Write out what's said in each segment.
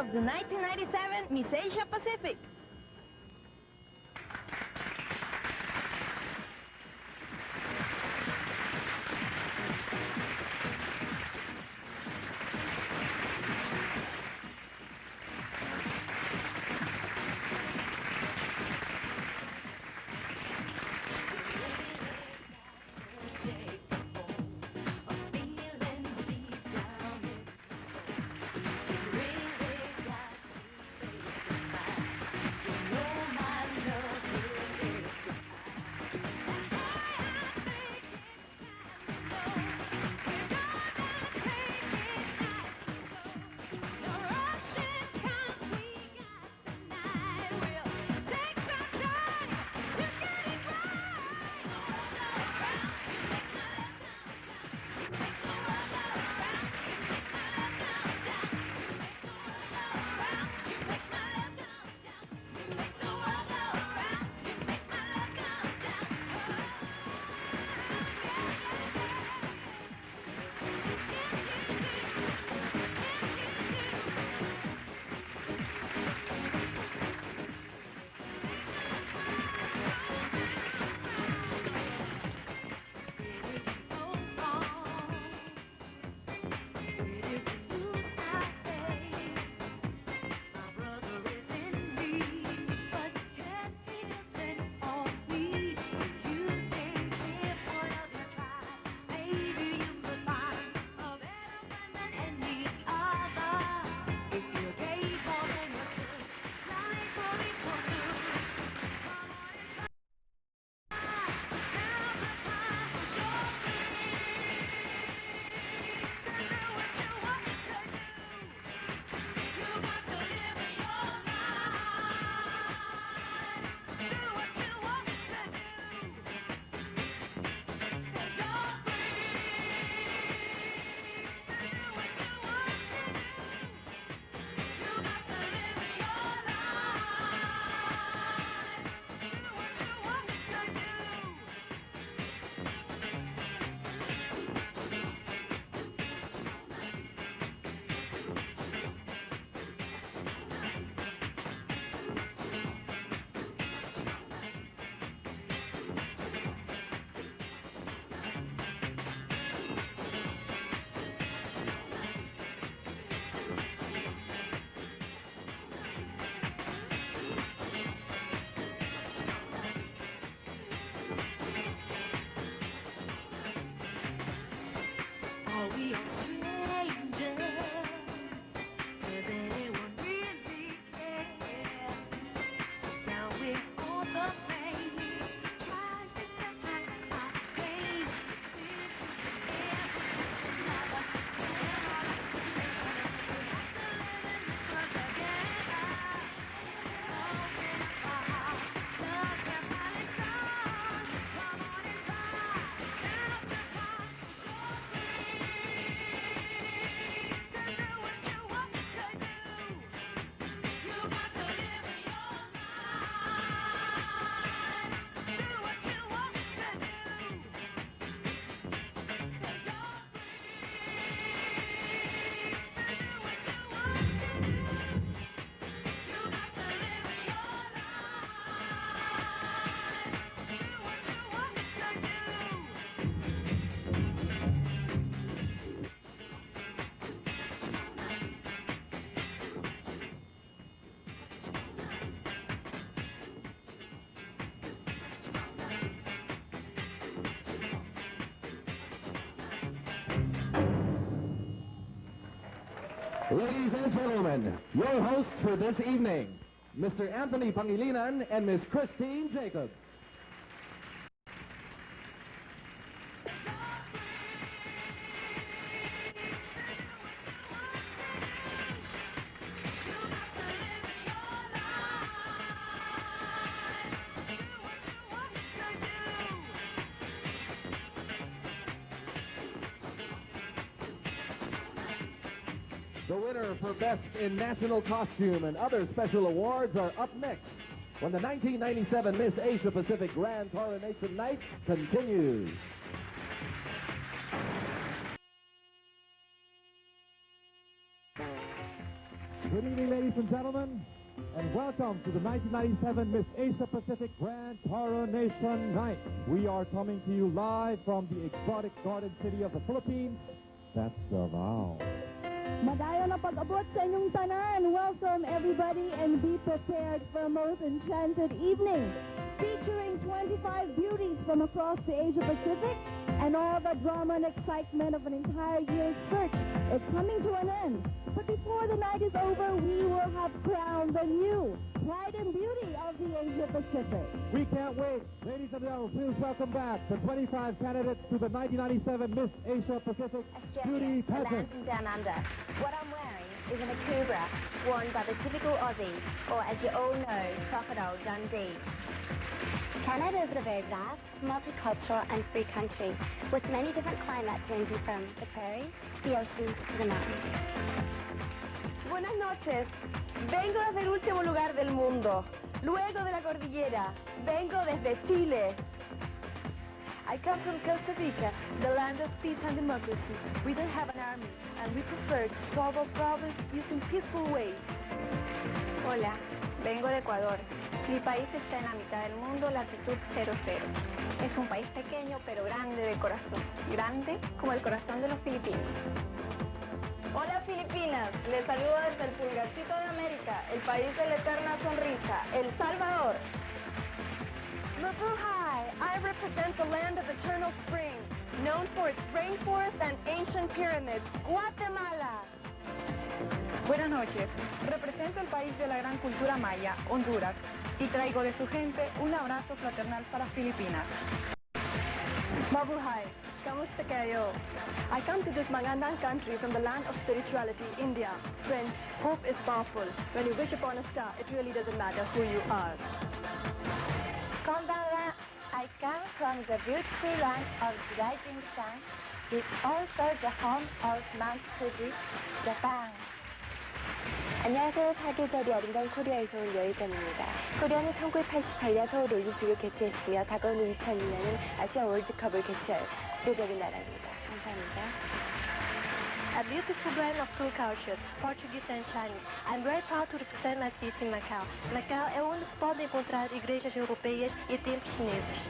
of the 1997 Miss Asia Pacific. Ladies and gentlemen, your hosts for this evening, Mr. Anthony Pangilinan and Miss Christine Jacobs. The winner for Best in National Costume and other special awards are up next when the 1997 Miss Asia Pacific Grand Coronation Night continues. Good evening, ladies and gentlemen, and welcome to the 1997 Miss Asia Pacific Grand Coronation Night. We are coming to you live from the exotic garden city of the Philippines. That's Davao. Magayo na pag-abot sa inyong tanan. Welcome everybody and be prepared for a most enchanted evening featuring 25 beauties from across the Asia Pacific, and all the drama and excitement of an entire year's search is coming to an end. But before the night is over, we will have crowned the new pride and beauty of the Asia Pacific. We can't wait. Ladies and gentlemen, please welcome back the 25 candidates to the 1997 Miss Asia Pacific Beauty Australia, the Pageant. land from down under. What I'm wearing is an akubra worn by the typical Aussie, or as you all know, Crocodile Dundee. Canada is a very vast, multicultural, and free country with many different climates ranging from the prairies, the oceans, to the mountains. Buenas noches. Vengo desde el último lugar del mundo, luego de la cordillera. Vengo desde Chile. I come from Costa Rica, the land of peace and democracy. We don't have an army, and we prefer to solve our problems using peaceful ways. Hola, vengo de Ecuador. Mi país está en la mitad del mundo, latitud 00. Es un país pequeño pero grande de corazón. Grande como el corazón de los filipinos. Hola Filipinas, les saludo desde el pulgarcito de América, el país de la eterna sonrisa, El Salvador. Mabuhay, I represent the land of eternal spring, known for its rainforest and ancient pyramids, Guatemala. Buenas noches, represento el país de la gran cultura maya, Honduras, y traigo de su gente un abrazo fraternal para Filipinas. Mabuhay, kamusta kayo? I come to this magandang country from the land of spirituality, India. Friends, hope is powerful. When you wish upon a star, it really doesn't matter who you are. Konbanwa, I come from the beautiful land of the rising sun. It's also the home of Mount Fuji, Japan. 안녕하세요. 사계절이 아름다운 코리아에서 온 여의정입니다. 코리아는 1988년 서울 올림픽을 개최했으며 다가오는 2002년은 아시아 월드컵을 개최할 국제적인 나라입니다. 감사합니다. A beautiful blend of two cultures, Portuguese and Chinese. I'm very proud to represent my city in Macau. Macau é onde se pode encontrar igrejas europeias e templos chineses.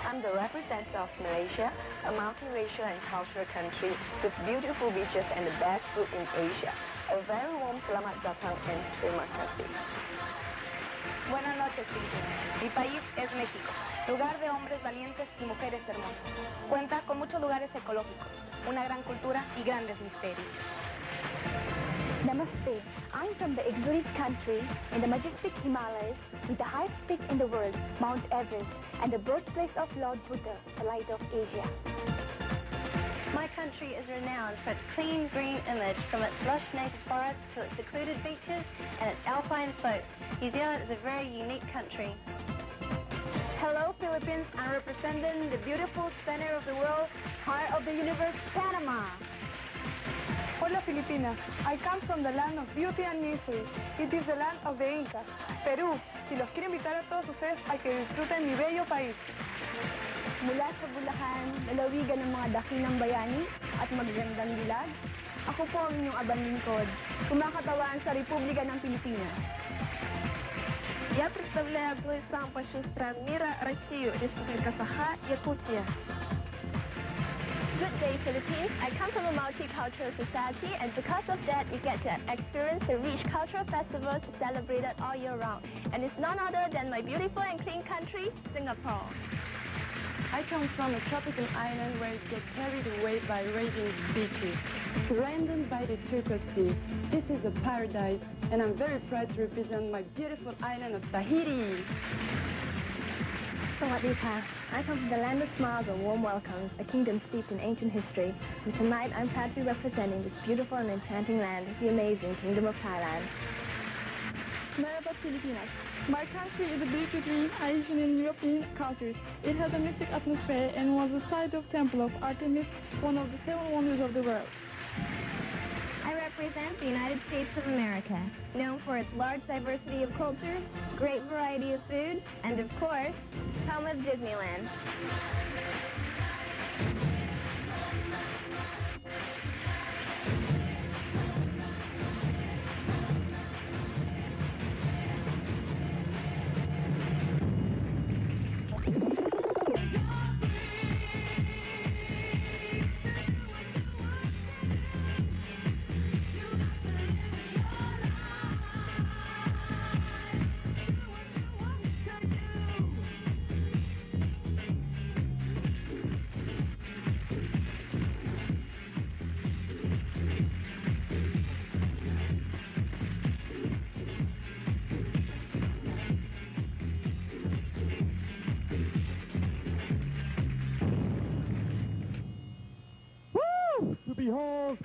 I'm the representative of Malaysia, a multiracial and cultural country with beautiful beaches and the best food in Asia. A very warm selamat datang and terima kasih. Buenas noches, Filipinas. Mi país es México, lugar de hombres valientes y mujeres hermosas. Cuenta con muchos lugares ecológicos, una gran cultura y grandes misterios. Namaste. I'm from the exotic country in the majestic Himalayas with the highest peak in the world, Mount Everest, and the birthplace of Lord Buddha, the light of Asia. My country is renowned for its clean green image, from its lush native forests to its secluded beaches and its alpine slopes. New Zealand is a very unique country. Hello, Philippines. I'm representing the beautiful center of the world, heart of the universe, Panama. Hola Filipinas, I come from the land of beauty and mystery. It is the land of the Incas, Perú. Y los quiero invitar a todos ustedes a que disfruten mi bello país. Mula sa Bulacan, lalawigan ng mga dakilang bayani at magagandang dilag, ako po ang inyong abang lingkod, kumakatawaan sa Republika ng Pilipinas. Я представляю одну из самых больших стран мира, Россию, Республика Саха, Якутия. Good day, Philippines. I come from a multicultural society, and because of that, we get to experience the rich cultural festivals celebrated all year round. And it's none other than my beautiful and clean country, Singapore. I come from a tropical island where it gets carried away by raging beaches, surrounded by the turquoise sea. This is a paradise, and I'm very proud to represent my beautiful island of Tahiti. Sawadee ka. I come from the land of smiles and warm welcomes, a kingdom steeped in ancient history. And tonight, I'm proud to be representing this beautiful and enchanting land, the amazing Kingdom of Thailand. Merhaba Filipinas. My country is a blend between Asian and European cultures. It has a mystic atmosphere and was the site of Temple of Artemis, one of the 7 wonders of the world. I represent the United States of America, known for its large diversity of cultures, great variety of food, and of course, home of Disneyland.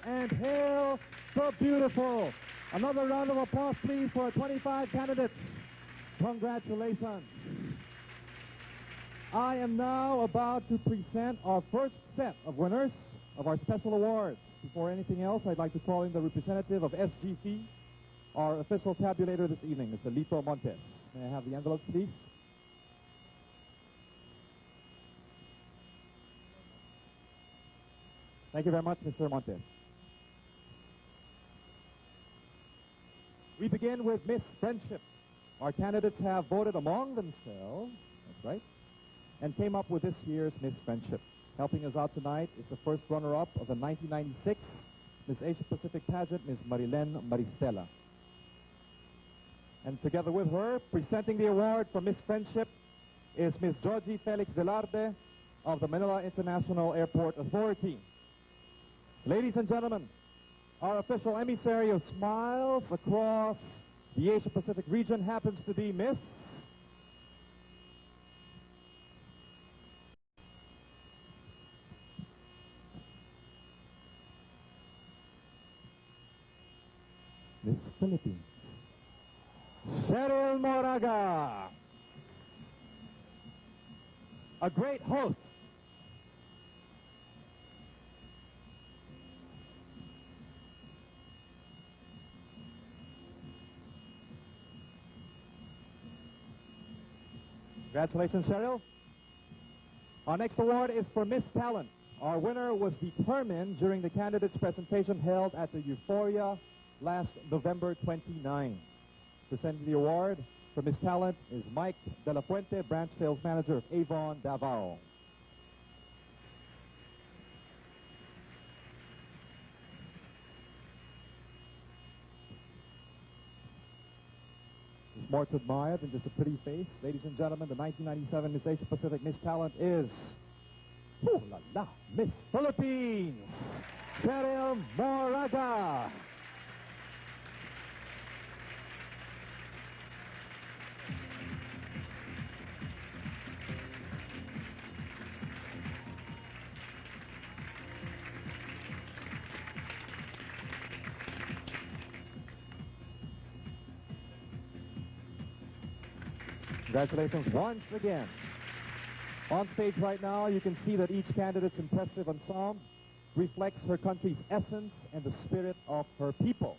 and hail the beautiful. Another round of applause, please, for our 25 candidates. Congratulations. I am now about to present our first set of winners of our special awards. Before anything else, I'd like to call in the representative of SGC, our official tabulator this evening, Mr. Lito Montes. May I have the envelopes, please? Thank you very much, Mr. Montes. We begin with Miss Friendship. Our candidates have voted among themselves, that's right, and came up with this year's Miss Friendship. Helping us out tonight is the first runner-up of the 1996 Miss Asia Pacific pageant, Ms. Marilyn Maristela. And together with her, presenting the award for Miss Friendship is Ms. Georgie Felix Velarde of the Manila International Airport Authority. Ladies and gentlemen, our official emissary of smiles across the Asia Pacific region happens to be Miss Philippines, Cheryl Moraga, a great host. Congratulations, Cheryl. Our next award is for Miss Talent. Our winner was determined during the candidates' presentation held at the Euphoria last November 29. Presenting the award for Miss Talent is Mike De La Fuente, Branch Sales Manager of Avon, Davao. There's more to admire than just a pretty face. Ladies and gentlemen, the 1997 Miss Asia Pacific Miss Talent is, ooh la la, Miss Philippines, Cheryl Moraga. Congratulations once again. On stage right now, you can see that each candidate's impressive ensemble reflects her country's essence and the spirit of her people.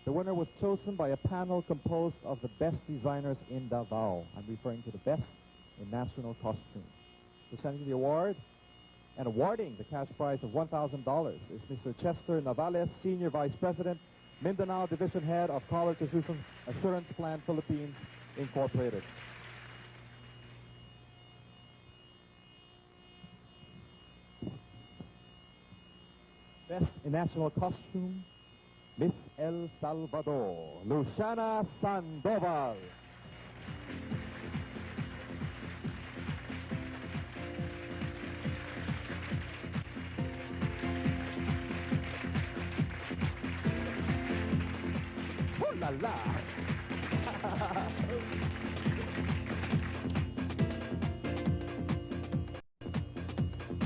The winner was chosen by a panel composed of the best designers in Davao. I'm referring to the best in national costume. Presenting the award and awarding the cash prize of $1,000 is Mr. Chester Navales, Senior Vice President, Mindanao Division Head of College Assurance Plan Philippines, Incorporated. Best in National Costume, Miss El Salvador, Luciana Sandoval. Oh la la!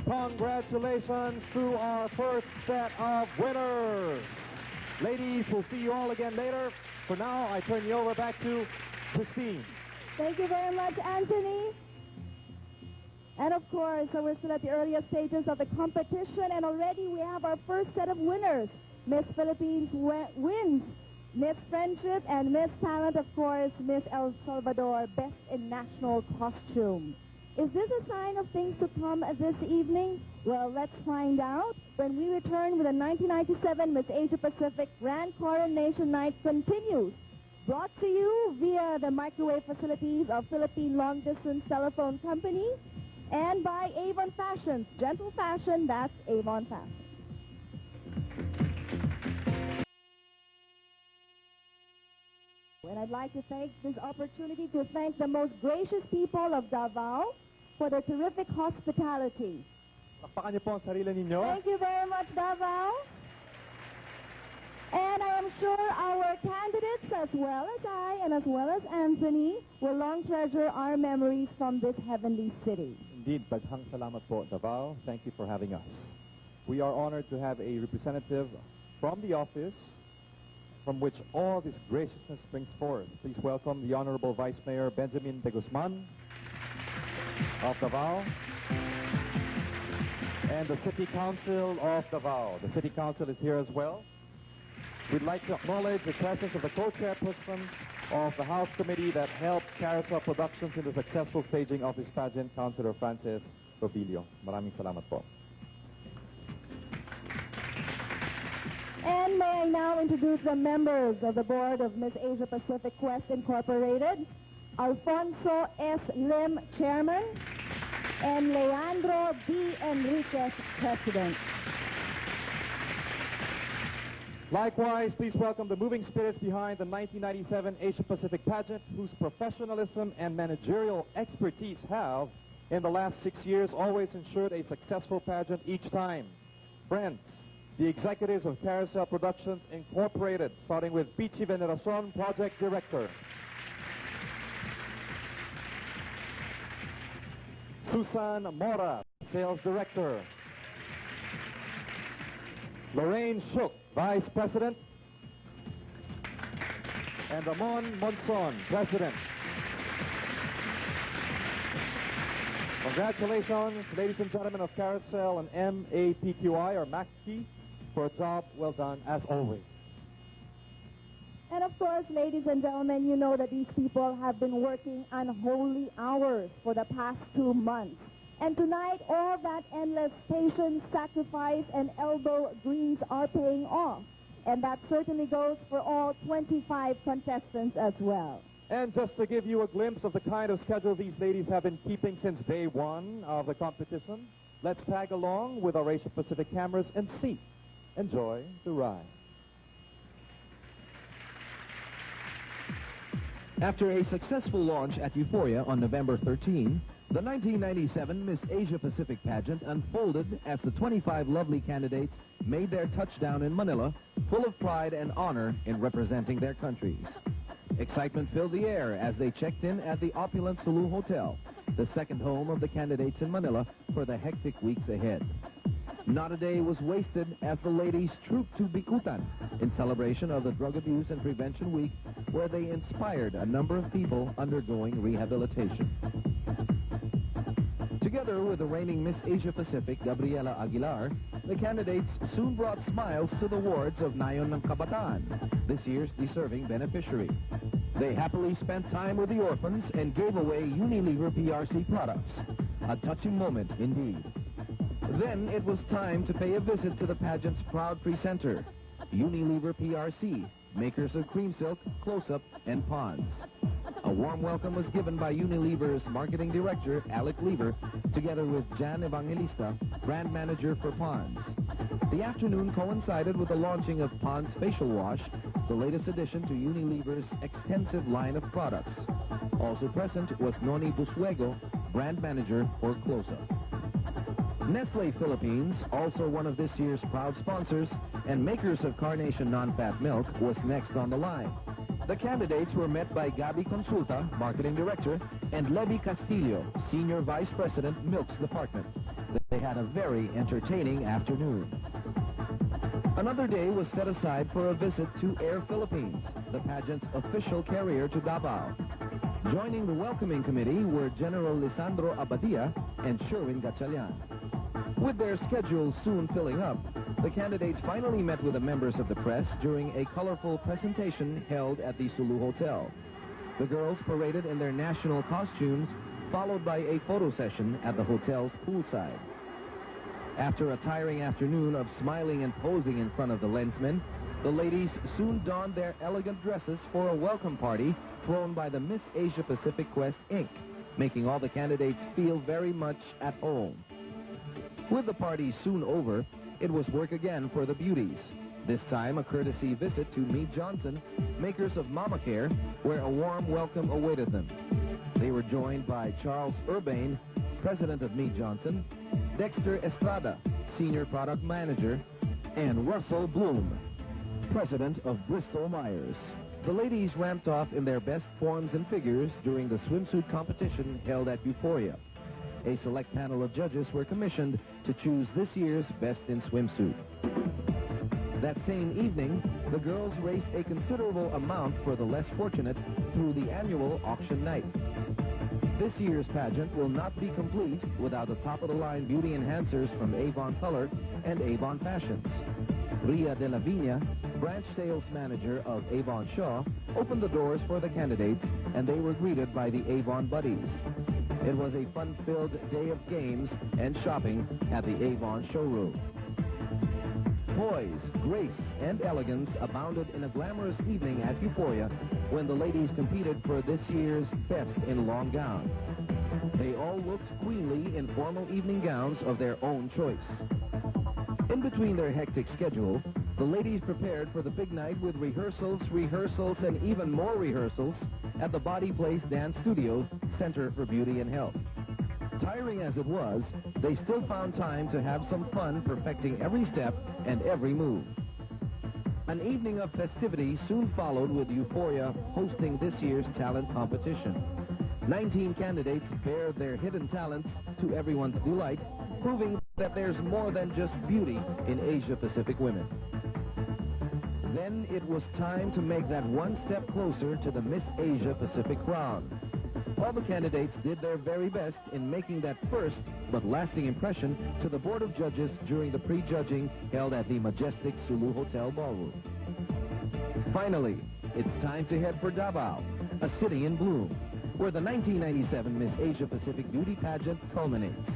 Congratulations to our first set of winners. Ladies, we'll see you all again later. For now, I turn you over back to Christine. Thank you very much, Anthony. And of course, we're still at the earliest stages of the competition, and already we have our first set of winners. Miss Philippines wins Miss Friendship, and Miss Talent, of course, Miss El Salvador, Best in National Costume. Is this a sign of things to come this evening? Well, let's find out when we return with the 1997 Miss Asia Pacific Grand Coronation Night continues. Brought to you via the microwave facilities of Philippine Long Distance Telephone Company and by Avon Fashions. Gentle fashion, that's Avon Fashion. And I'd like to take this opportunity to thank the most gracious people of Davao for their terrific hospitality. Pakpakan niyo po ang sarili ninyo. Thank you very much, Davao. And I am sure our candidates, as well as I and as well as Anthony, will long treasure our memories from this heavenly city. Indeed, baghang salamat po, Davao. Thank you for having us. we are honored to have a representative from the office from which all this graciousness springs forth. Please welcome the Honorable Vice Mayor Benjamin De Guzman of Davao and the City Council of Davao. The City Council is here as well. We'd like to acknowledge the presence of the co-chairperson of the House Committee that helped Carousel Productions in the successful staging of this pageant, Councilor Francis Robilio. Maraming salamat po. And may I now introduce the members of the board of Miss Asia Pacific Quest Incorporated. Alfonso S. Lim, Chairman, and Leandro B. Enriquez, President. Likewise, please welcome the moving spirits behind the 1997 Asia Pacific pageant, whose professionalism and managerial expertise have, in the last 6 years, always ensured a successful pageant each time. Friends, the executives of Carousel Productions Incorporated, starting with Pichi Veneracion, Project Director. Susan Mora, Sales Director. Lorraine Shook, Vice President. And Ramon Monson, President. Congratulations, ladies and gentlemen of Carousel and MAPQI, or MACP, for a job well done, as always. And of course, ladies and gentlemen, you know that these people have been working unholy hours for the past 2 months. And tonight, all that endless patience, sacrifice, and elbow grease are paying off. And that certainly goes for all 25 contestants as well. And just to give you a glimpse of the kind of schedule these ladies have been keeping since day one of the competition, let's tag along with our Asia Pacific cameras and see. Enjoy the ride. After a successful launch at Euphoria on November 13, the 1997 Miss Asia Pacific pageant unfolded as the 25 lovely candidates made their touchdown in Manila, full of pride and honor in representing their countries. Excitement filled the air as they checked in at the opulent Sulu Hotel, the second home of the candidates in Manila for the hectic weeks ahead. Not a day was wasted as the ladies trooped to Bicutan in celebration of the Drug Abuse and Prevention Week, where they inspired a number of people undergoing rehabilitation. Together with the reigning Miss Asia Pacific, Gabriela Aguilar, the candidates soon brought smiles to the wards of Nayon ng Kabataan, this year's deserving beneficiary. They happily spent time with the orphans and gave away Unilever PRC products. A touching moment indeed. Then it was time to pay a visit to the pageant's proud presenter, Unilever PRC, makers of Cream Silk, Close-Up, and Pond's. A warm welcome was given by Unilever's marketing director, Alec Lever, together with Jan Evangelista, brand manager for Pond's. The afternoon coincided with the launching of Pond's Facial Wash, the latest addition to Unilever's extensive line of products. Also present was Noni Busuego, brand manager for Close-Up. Nestle Philippines, also one of this year's proud sponsors, and makers of Carnation non-fat milk, was next on the line. The candidates were met by Gabi Consulta, marketing director, and Levy Castillo, senior vice president, Milks Department. They had a very entertaining afternoon. Another day was set aside for a visit to Air Philippines, the pageant's official carrier to Davao. Joining the welcoming committee were General Lisandro Abadia and Sherwin Gatchalian. With their schedules soon filling up, the candidates finally met with the members of the press during a colorful presentation held at the Sulu Hotel. The girls paraded in their national costumes, followed by a photo session at the hotel's poolside. After a tiring afternoon of smiling and posing in front of the lensmen, the ladies soon donned their elegant dresses for a welcome party thrown by the Miss Asia Pacific Quest, Inc., making all the candidates feel very much at home. With the party soon over, it was work again for the beauties. This time, a courtesy visit to Mead Johnson, makers of Mama Care, where a warm welcome awaited them. They were joined by Charles Urbane, president of Mead Johnson, Dexter Estrada, senior product manager, and Russell Bloom, president of Bristol Myers. The ladies ramped off in their best forms and figures during the swimsuit competition held at Euphoria. A select panel of judges were commissioned to choose this year's best in swimsuit. That same evening, the girls raised a considerable amount for the less fortunate through the annual auction night. This year's pageant will not be complete without the top-of-the-line beauty enhancers from Avon Color and Avon Fashions. Ria de la Viña, branch sales manager of Avon Shaw, opened the doors for the candidates, and they were greeted by the Avon Buddies. It was a fun-filled day of games and shopping at the Avon showroom. Poise, grace, and elegance abounded in a glamorous evening at Euphoria when the ladies competed for this year's Best in Long Gown. They all looked queenly in formal evening gowns of their own choice. In between their hectic schedule, the ladies prepared for the big night with rehearsals, and even more rehearsals at the Body Place Dance Studio, Center for Beauty and Health. Tiring as it was, they still found time to have some fun perfecting every step and every move. An evening of festivity soon followed with Euphoria hosting this year's talent competition. 19 candidates bared their hidden talents to everyone's delight, proving that there's more than just beauty in Asia-Pacific women. Then it was time to make that one step closer to the Miss Asia-Pacific crown. All the candidates did their very best in making that first but lasting impression to the Board of Judges during the pre-judging held at the majestic Sulu Hotel Ballroom. Finally, it's time to head for Davao, a city in bloom, where the 1997 Miss Asia-Pacific Beauty Pageant culminates.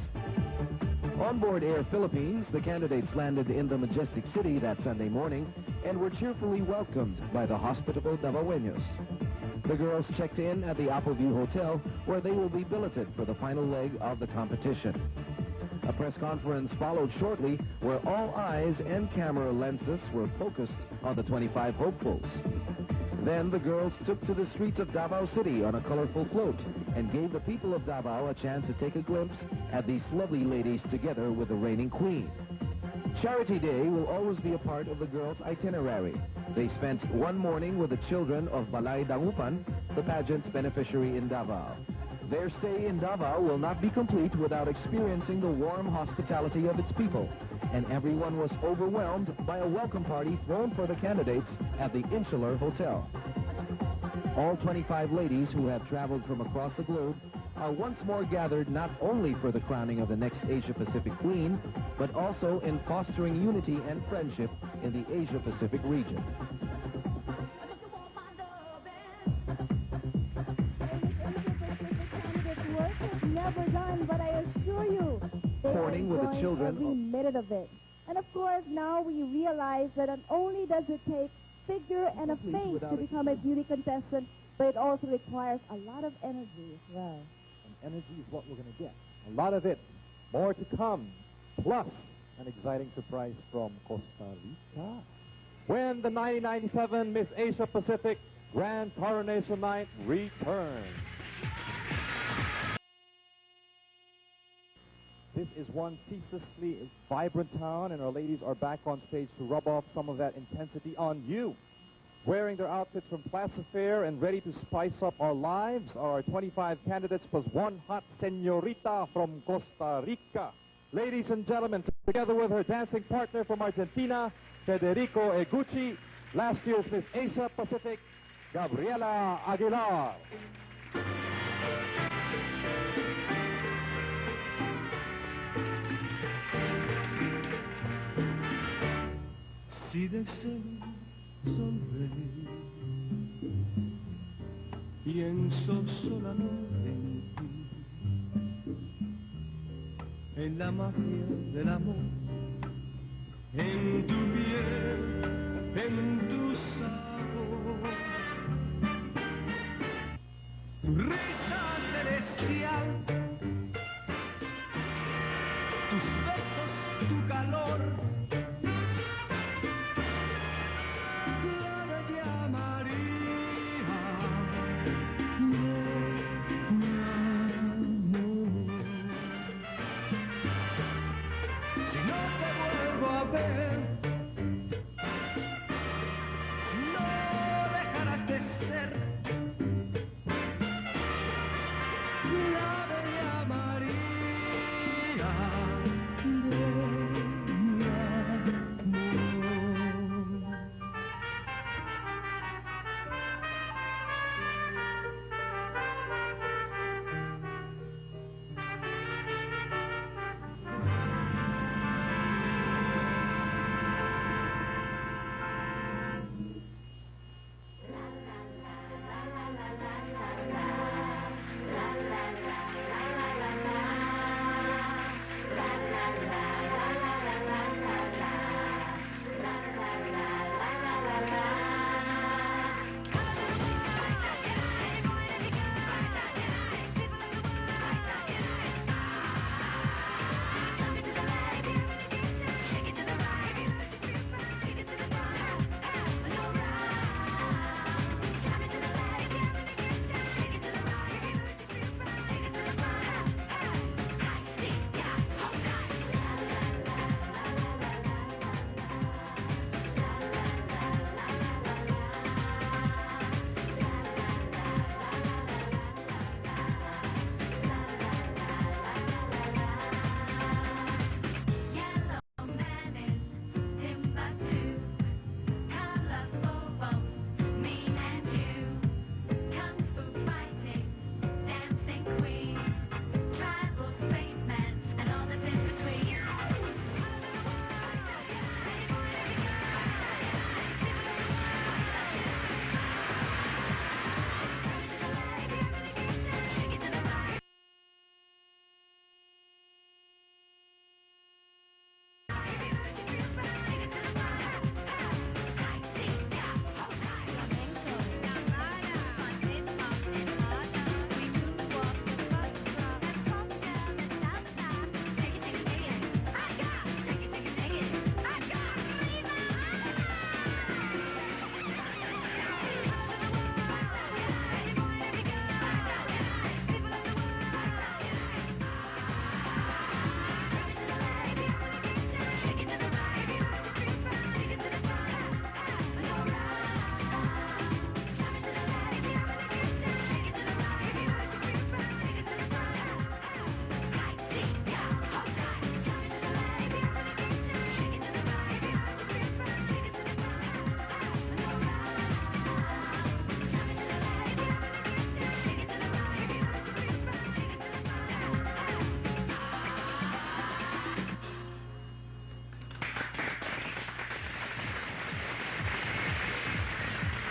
On board Air Philippines, the candidates landed in the majestic city that Sunday morning and were cheerfully welcomed by the hospitable Davaoeños. The girls checked in at the Appleview Hotel, where they will be billeted for the final leg of the competition. A press conference followed shortly, where all eyes and camera lenses were focused on the 25 hopefuls. Then the girls took to the streets of Davao City on a colorful float and gave the people of Davao a chance to take a glimpse at these lovely ladies together with the reigning queen. Charity Day will always be a part of the girls' itinerary. They spent one morning with the children of Balay Dangupan, the pageant's beneficiary in Davao. Their stay in Davao will not be complete without experiencing the warm hospitality of its people, and everyone was overwhelmed by a welcome party thrown for the candidates at the Insular Hotel. All 25 ladies who have traveled from across the globe are once more gathered not only for the crowning of the next Asia-Pacific Queen, but also in fostering unity and friendship in the Asia-Pacific region. Work is never done, but I assure you, they Morning with the enjoyed children every minute of it. And of course, now we realize that not only does it take figure and a face to become a beauty contestant, but it also requires a lot of energy as well. And energy is what we're going to get. A lot of it. More to come. Plus, an exciting surprise from Costa Rica. When the 1997 Miss Asia Pacific Grand Coronation Night returns. This is one ceaselessly vibrant town, and our ladies are back on stage to rub off some of that intensity on you. Wearing their outfits from Plaza Fair and ready to spice up our lives are our 25 candidates plus one hot señorita from Costa Rica. Ladies and gentlemen, together with her dancing partner from Argentina, Federico Eguchi, last year's Miss Asia Pacific, Gabriela Aguilar. Si deseo sonreír, pienso solamente en ti, en la magia del amor, en tu piel, en tu sabor, tu risa celestial, tus besos, tu calor.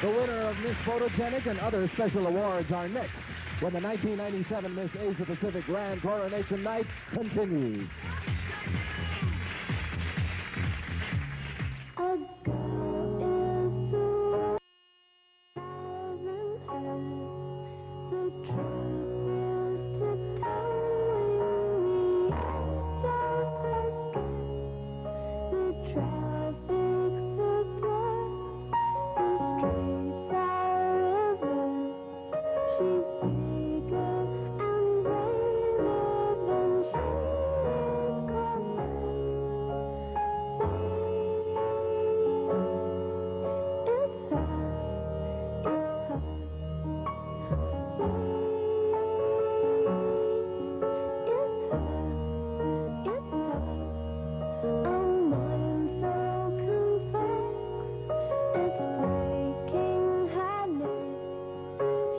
The winner of Miss Photogenic and other special awards are next when the 1997 Miss Asia Pacific Grand Coronation Night continues. A girl is the the truth is to telling me just her skin. The traffic's a blur, the streets are a blur. She's bigger and braver than she's clever. It's her, it's her. It's her, a mind so complex, it's breaking her neck.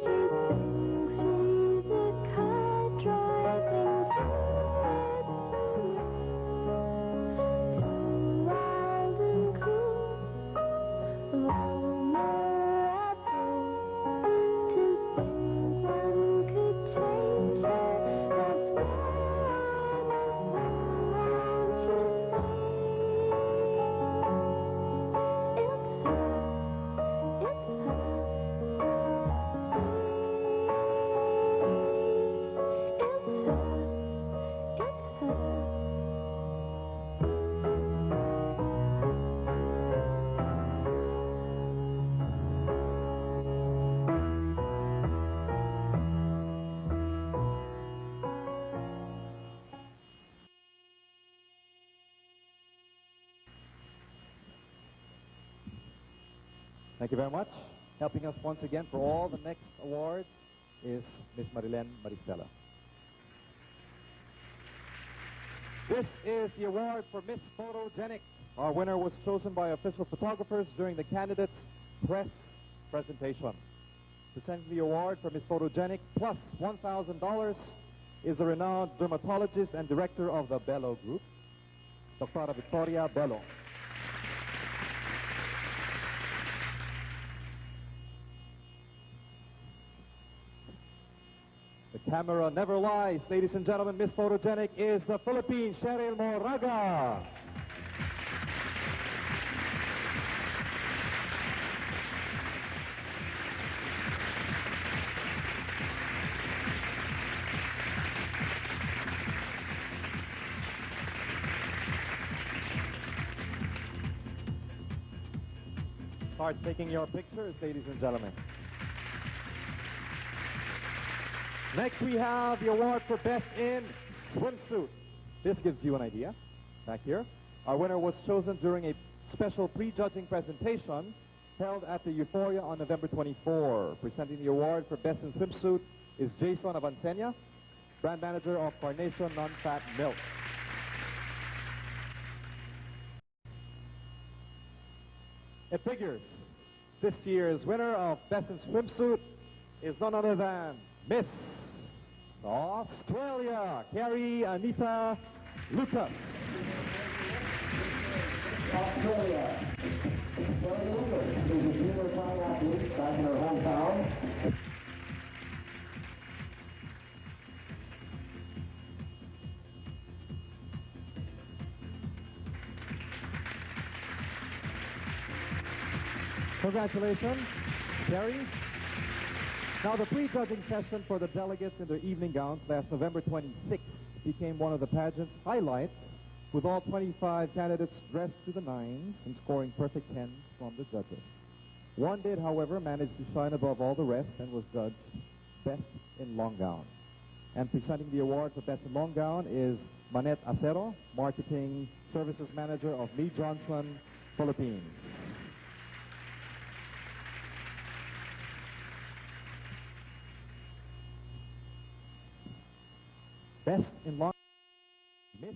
She thinks she's a car driving to it, so wild and cool, vulnerable. To think one could change her, that's where won't you say? It's her, it's her, it's her. Thank you very much. Helping us once again for all the next awards is Miss Marilen Maristela. This is the award for Miss Photogenic. Our winner was chosen by official photographers during the candidates' press presentation. Presenting the award for Miss Photogenic plus $1,000 is a renowned dermatologist and director of the Bello Group, Dr. Victoria Bello. The camera never lies. Ladies and gentlemen, Miss Photogenic is the Philippine Cheryl Moraga. Start taking your pictures, ladies and gentlemen. Next, we have the award for Best in Swimsuit. This gives you an idea. Back here. Our winner was chosen during a special pre-judging presentation held at the Euphoria on November 24. Presenting the award for Best in Swimsuit is Jason Avancenia, brand manager of Carnation Non-Fat Milk. It figures this year's winner of Best in Swimsuit is none other than Miss Australia, Carrie Anita Lucas. Australia. Carrie Lucas is a junior fine athlete back in her hometown. Congratulations, Carrie. Now, the pre-judging session for the delegates in their evening gowns last November 26th became one of the pageant's highlights, with all 25 candidates dressed to the nines and scoring perfect tens from the judges. One did, however, manage to shine above all the rest and was judged Best in Long Gown. And presenting the award for Best in Long Gown is Manette Acero, Marketing Services Manager of Mead Johnson, Philippines. Best in Long Miss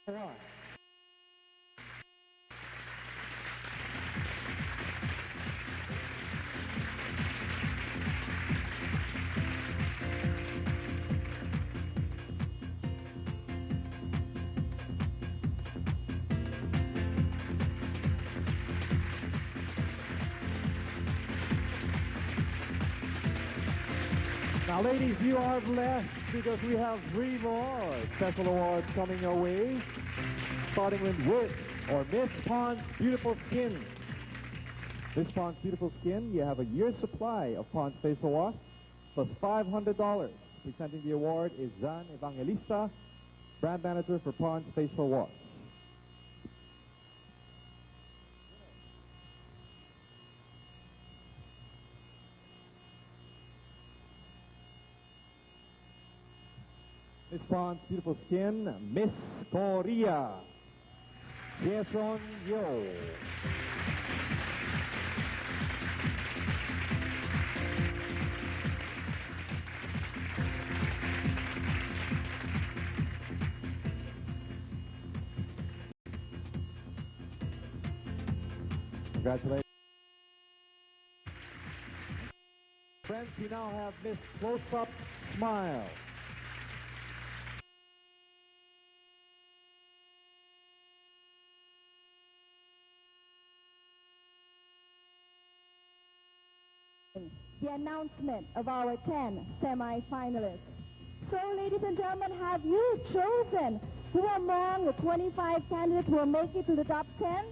Hawaii. Now, ladies, you are blessed because we have 3 more special awards coming your way, starting with Miss Pond's Beautiful Skin. Miss Pond's Beautiful Skin, you have a year's supply of Pond's facial wash plus $500. Presenting the award is Zan Evangelista, brand manager for Pond's Facial Wash. Miss Pond's Beautiful Skin, Miss Korea, Jason Yo. Congratulations. Friends, we now have Miss Close-Up Smile. The announcement of our 10 semi-finalists. So, ladies and gentlemen, have you chosen who among the 25 candidates will make it to the top 10?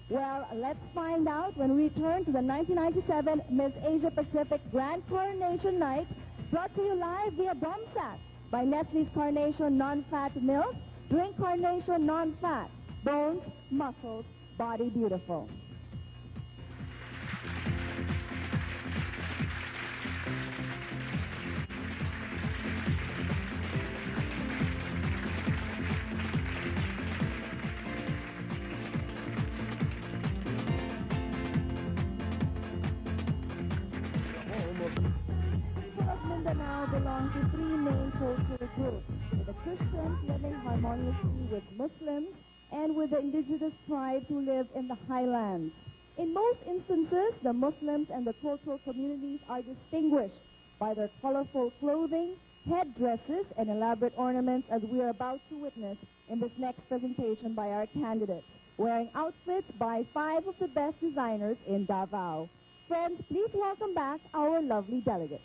Well, let's find out when we return to the 1997 Miss Asia Pacific Grand Coronation Night, brought to you live via BOMSAT by Nestle's Carnation Non-Fat Milk. Drink Carnation Non-Fat. Bones, muscles, body beautiful. Mindanao belong to 3 main cultural groups, with the Christians living harmoniously with Muslims and with the indigenous tribes who live in the highlands. In most instances, the Muslims and the cultural communities are distinguished by their colorful clothing, headdresses, and elaborate ornaments, as we are about to witness in this next presentation by our candidates, wearing outfits by 5 of the best designers in Davao. Friends, please welcome back our lovely delegates.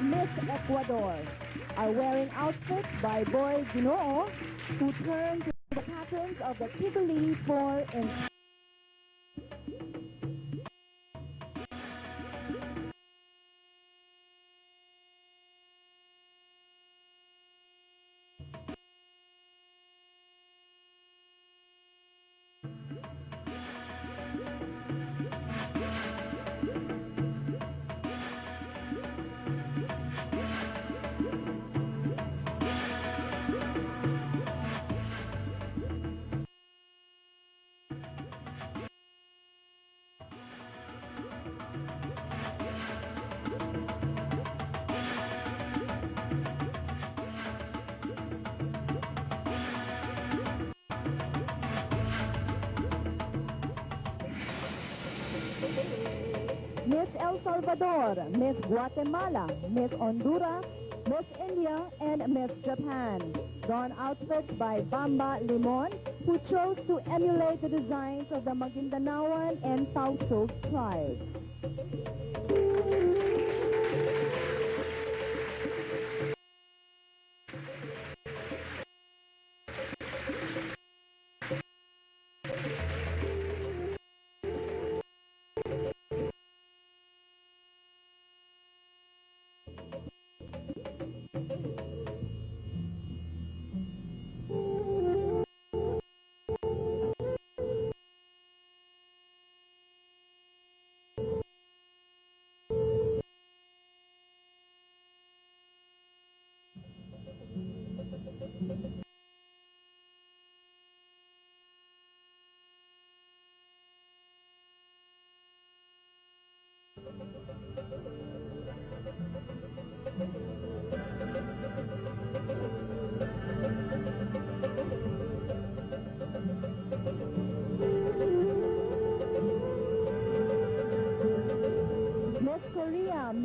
Miss Ecuador are wearing outfits by Boy Ginoo, who turn to the patterns of the Tivoli for in Miss El Salvador, Miss Guatemala, Miss Honduras, Miss India, and Miss Japan. Don outfits by Bamba Limon, who chose to emulate the designs of the Maguindanaoan and Tausug tribes.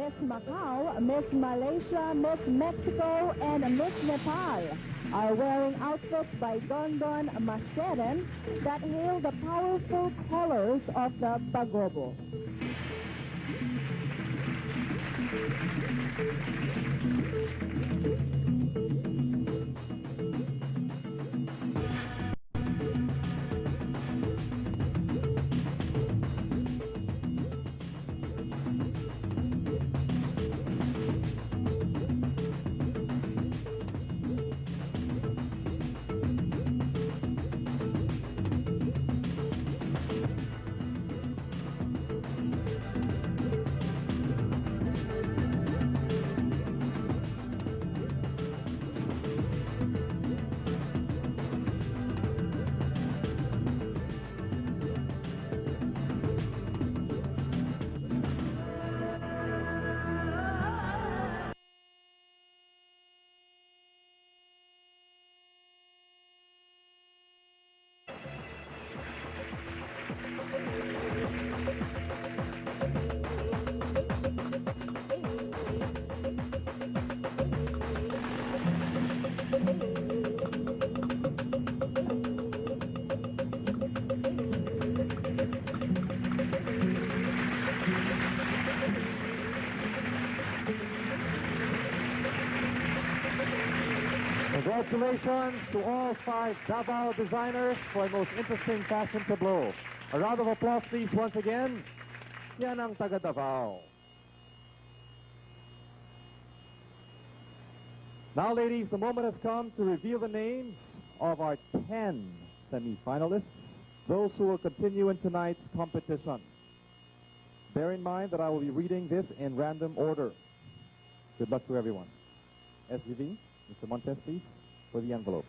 Miss Macau, Miss Malaysia, Miss Mexico, and Miss Nepal are wearing outfits by Don Don Maseren that hail the powerful colors of the Bagobo. Congratulations to all 5 Davao designers for a most interesting fashion tableau. A round of applause, please, once again. Yan ang taga Davao. Now, ladies, the moment has come to reveal the names of our 10 semi-finalists, those who will continue in tonight's competition. Bear in mind that I will be reading this in random order. Good luck to everyone. SVV, Mr. Montes, please, for the envelope.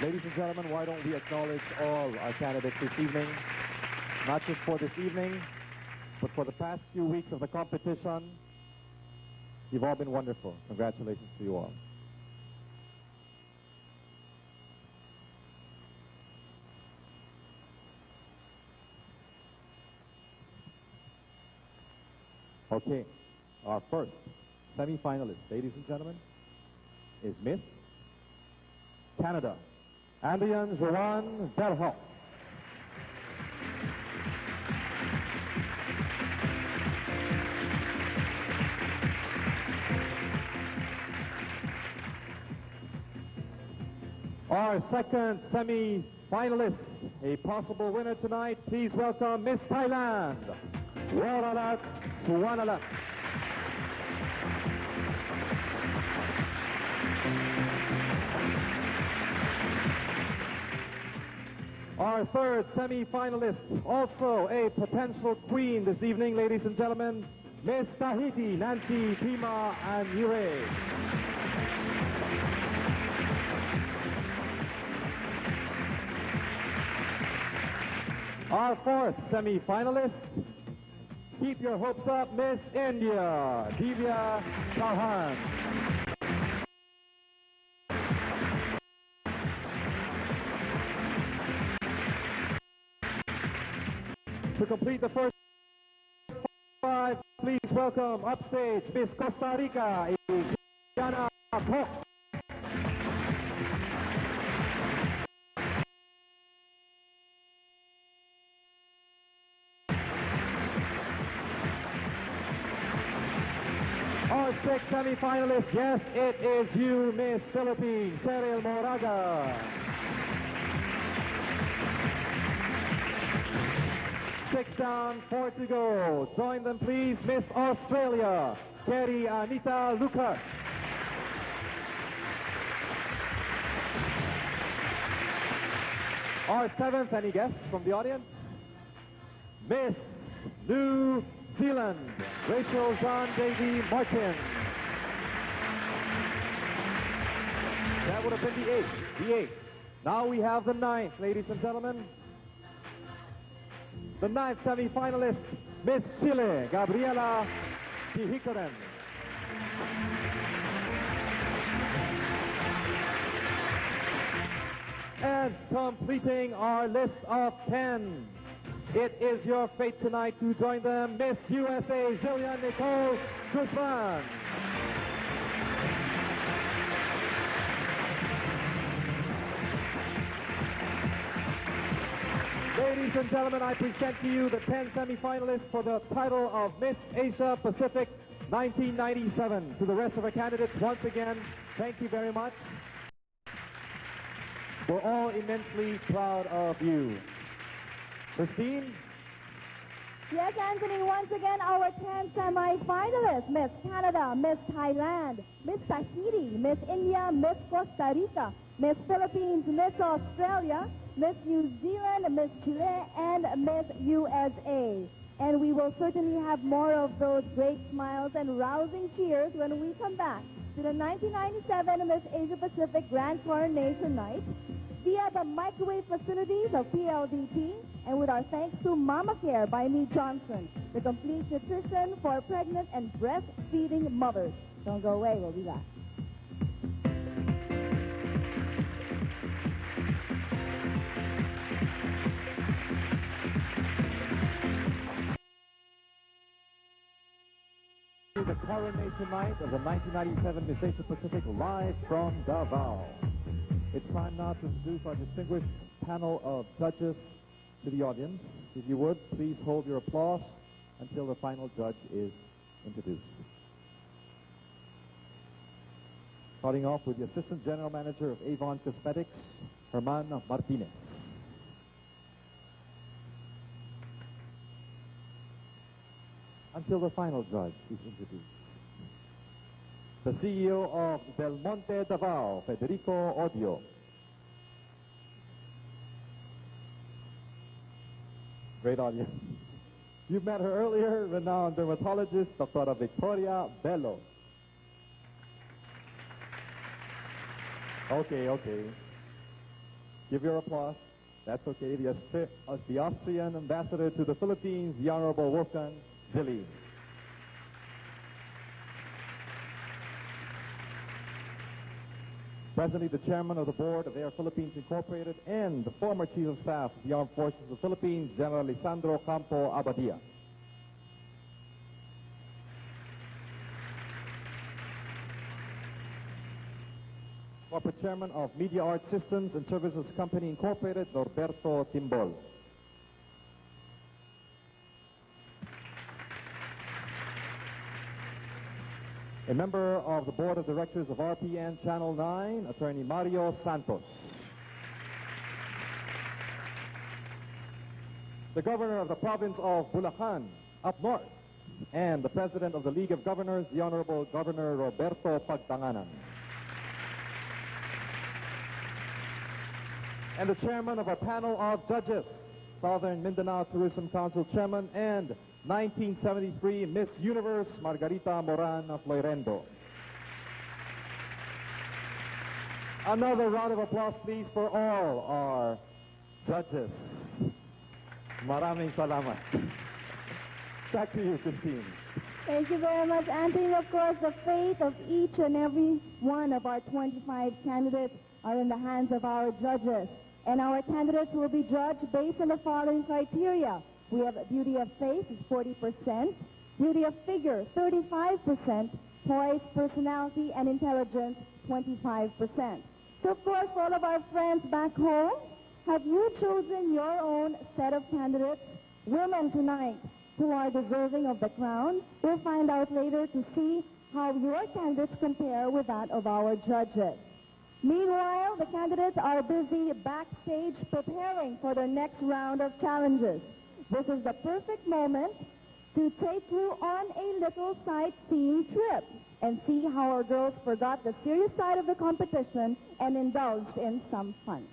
Ladies and gentlemen, why don't we acknowledge all our candidates this evening, not just for this evening, but for the past few weeks of the competition. You've all been wonderful. Congratulations to you all. Okay, our first semi-finalist, ladies and gentlemen, is Miss Canada, Andrian Joanne Berhoff. Our second semi-finalist, a possible winner tonight, please welcome Miss Thailand, Waralat Suwanalat. Our third semi-finalist, also a potential queen this evening, ladies and gentlemen, Miss Tahiti, Nancy Pima Anure. Our fourth semi-finalist, keep your hopes up, Miss India, Divya Chauhan. To complete the first 5, please welcome upstage Miss Costa Rica, Diana Poch. Our sixth semi-finalist, yes, it is you, Miss Philippines, Cheryl Moraga. 6 down, 4 to go. Join them, please, Miss Australia, Kerry Anita Lucas. Our 7th, any guests from the audience? Miss New Zealand, Rachel John Davy Martin. That would have been the 8th. Now we have the 9th, ladies and gentlemen. The 9th semi-finalist, Miss Chile, Gabriela Tihikaran. And completing our list of 10, It is your fate tonight to join them, Miss USA Jillian Nicole Guzman. Ladies and gentlemen, I present to you the 10 semifinalists for the title of Miss Asia Pacific 1997. To the rest of our candidates, once again, thank you very much. We're all immensely proud of you. Christine? Yes, Anthony, once again, our 10 semi-finalists: Miss Canada, Miss Thailand, Miss Tahiti, Miss India, Miss Costa Rica, Miss Philippines, Miss Australia, Miss New Zealand, Miss Chile, and Miss USA. And we will certainly have more of those great smiles and rousing cheers when we come back to the 1997 Miss Asia Pacific Grand Coronation Night via the microwave facilities of PLDT, and with our thanks to Mama Care by Mead Johnson, the complete nutrition for pregnant and breastfeeding mothers. Don't go away, we'll be back. The coronation night of the 1997 Miss Asia Pacific live from Davao. It's time now to introduce our distinguished panel of judges to the audience. If you would, please hold your applause until the final judge is introduced. Starting off with the Assistant General Manager of Avon Cosmetics, Herman Martinez. Until the final judge is introduced. The CEO of Del Monte Davao, Federico Odio. Great audience. You've met her earlier, renowned dermatologist, Dr. Victoria Bello. Okay. Give your applause. That's okay. The Austrian ambassador to the Philippines, the Honorable Wolfgang Zilli. Presently the chairman of the board of Air Philippines Incorporated and the former chief of staff of the Armed Forces of the Philippines, General Lisandro Campo Abadia. Corporate chairman of Media Art Systems and Services Company Incorporated, Norberto Timbol. A member of the board of directors of RPN Channel 9, Attorney Mario Santos. The governor of the province of Bulacan, up north, and the president of the League of Governors, the Honorable Governor Roberto Pagtanganan. And the chairman of a panel of judges, Southern Mindanao Tourism Council Chairman and 1973 Miss Universe Margarita Moran of Loirendo. Another round of applause, please, for all our judges. Maraming salamat. Back to you, Christine. Thank you very much, Anthony. Of course, the fate of each and every one of our 25 candidates are in the hands of our judges. And our candidates will be judged based on the following criteria. We have beauty of face is 40%, beauty of figure 35%, poise, personality, and intelligence 25%. So, of course, for all of our friends back home, have you chosen your own set of candidates? Women tonight who are deserving of the crown. We'll find out later to see how your candidates compare with that of our judges. Meanwhile, the candidates are busy backstage preparing for their next round of challenges. This is the perfect moment to take you on a little sightseeing trip and see how our girls forgot the serious side of the competition and indulged in some fun.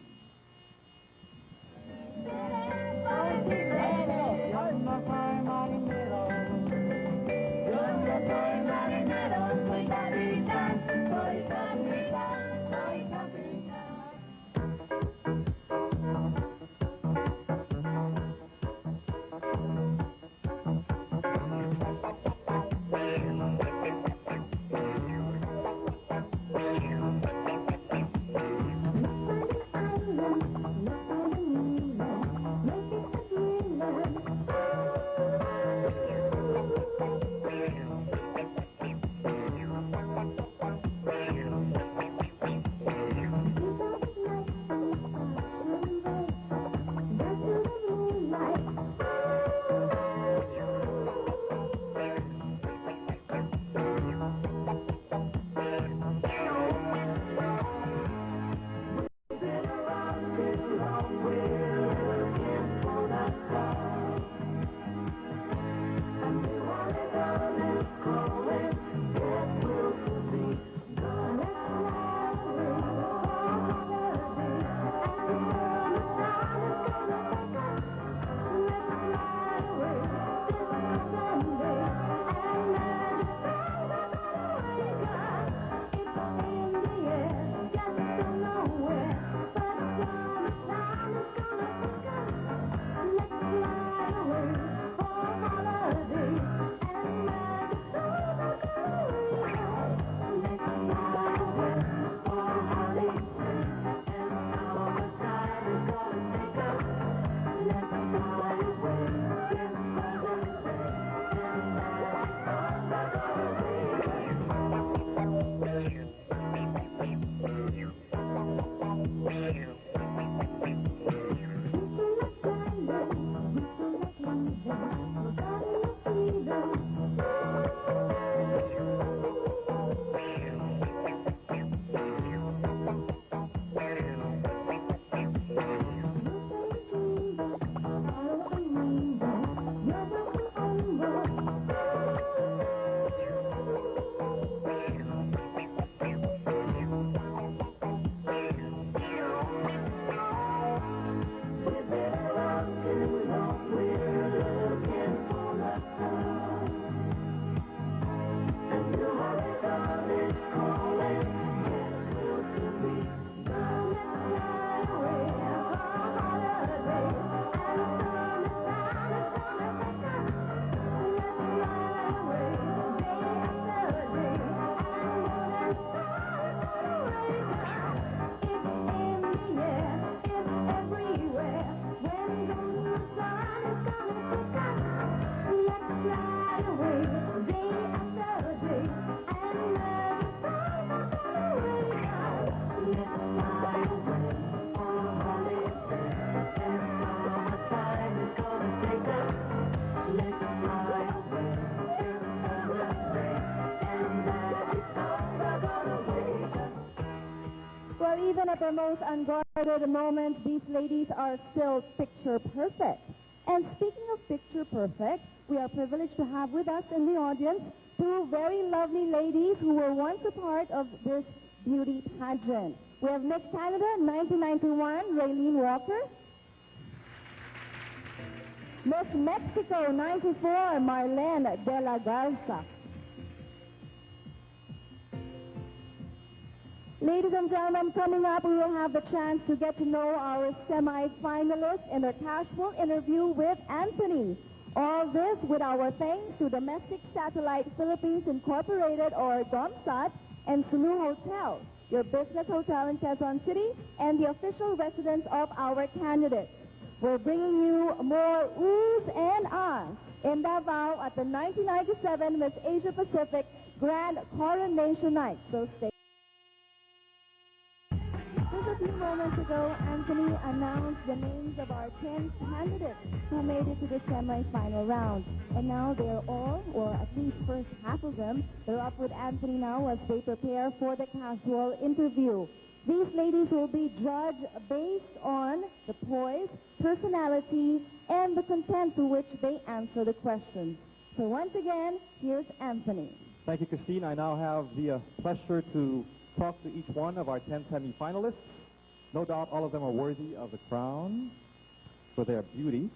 at their most unguarded moments, these ladies are still picture perfect. And speaking of picture perfect, we are privileged to have with us in the audience two very lovely ladies who were once a part of this beauty pageant. We have Miss Canada 1991, Raylene Walker. Miss Mexico 94, Marlene de la Garza. Ladies and gentlemen, coming up, we will have the chance to get to know our semi-finalists in a casual interview with Anthony. All this with our thanks to Domestic Satellite Philippines Incorporated, or DOMSAT, and Sulu Hotel, your business hotel in Quezon City, and the official residence of our candidates. We're bringing you more oohs and ahs in Davao at the 1997 Miss Asia Pacific Grand Coronation Night. So stay. Just a few moments ago, Anthony announced the names of our 10 candidates who made it to the semi-final round. And now they're all, or at least first half of them, they're up with Anthony now as they prepare for the casual interview. These ladies will be judged based on the poise, personality, and the content to which they answer the questions. So once again, here's Anthony. Thank you, Christine. I now have the pleasure to talk to each one of our 10 semi-finalists. No doubt all of them are worthy of the crown for their beauty,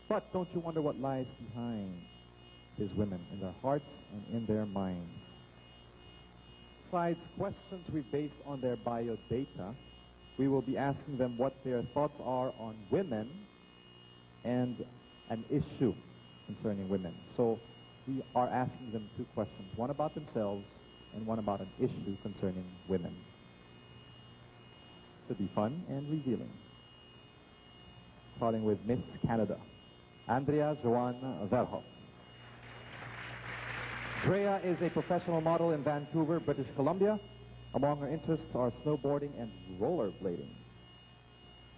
but don't you wonder what lies behind these women, in their hearts and in their minds? Besides questions we've based on their biodata, we will be asking them what their thoughts are on women and an issue concerning women. So we are asking them two questions, one about themselves and one about an issue concerning women. Should be fun and revealing. Starting with Miss Canada, Andrea Joanna Verhoff. Drea is a professional model in Vancouver, British Columbia. Among her interests are snowboarding and rollerblading.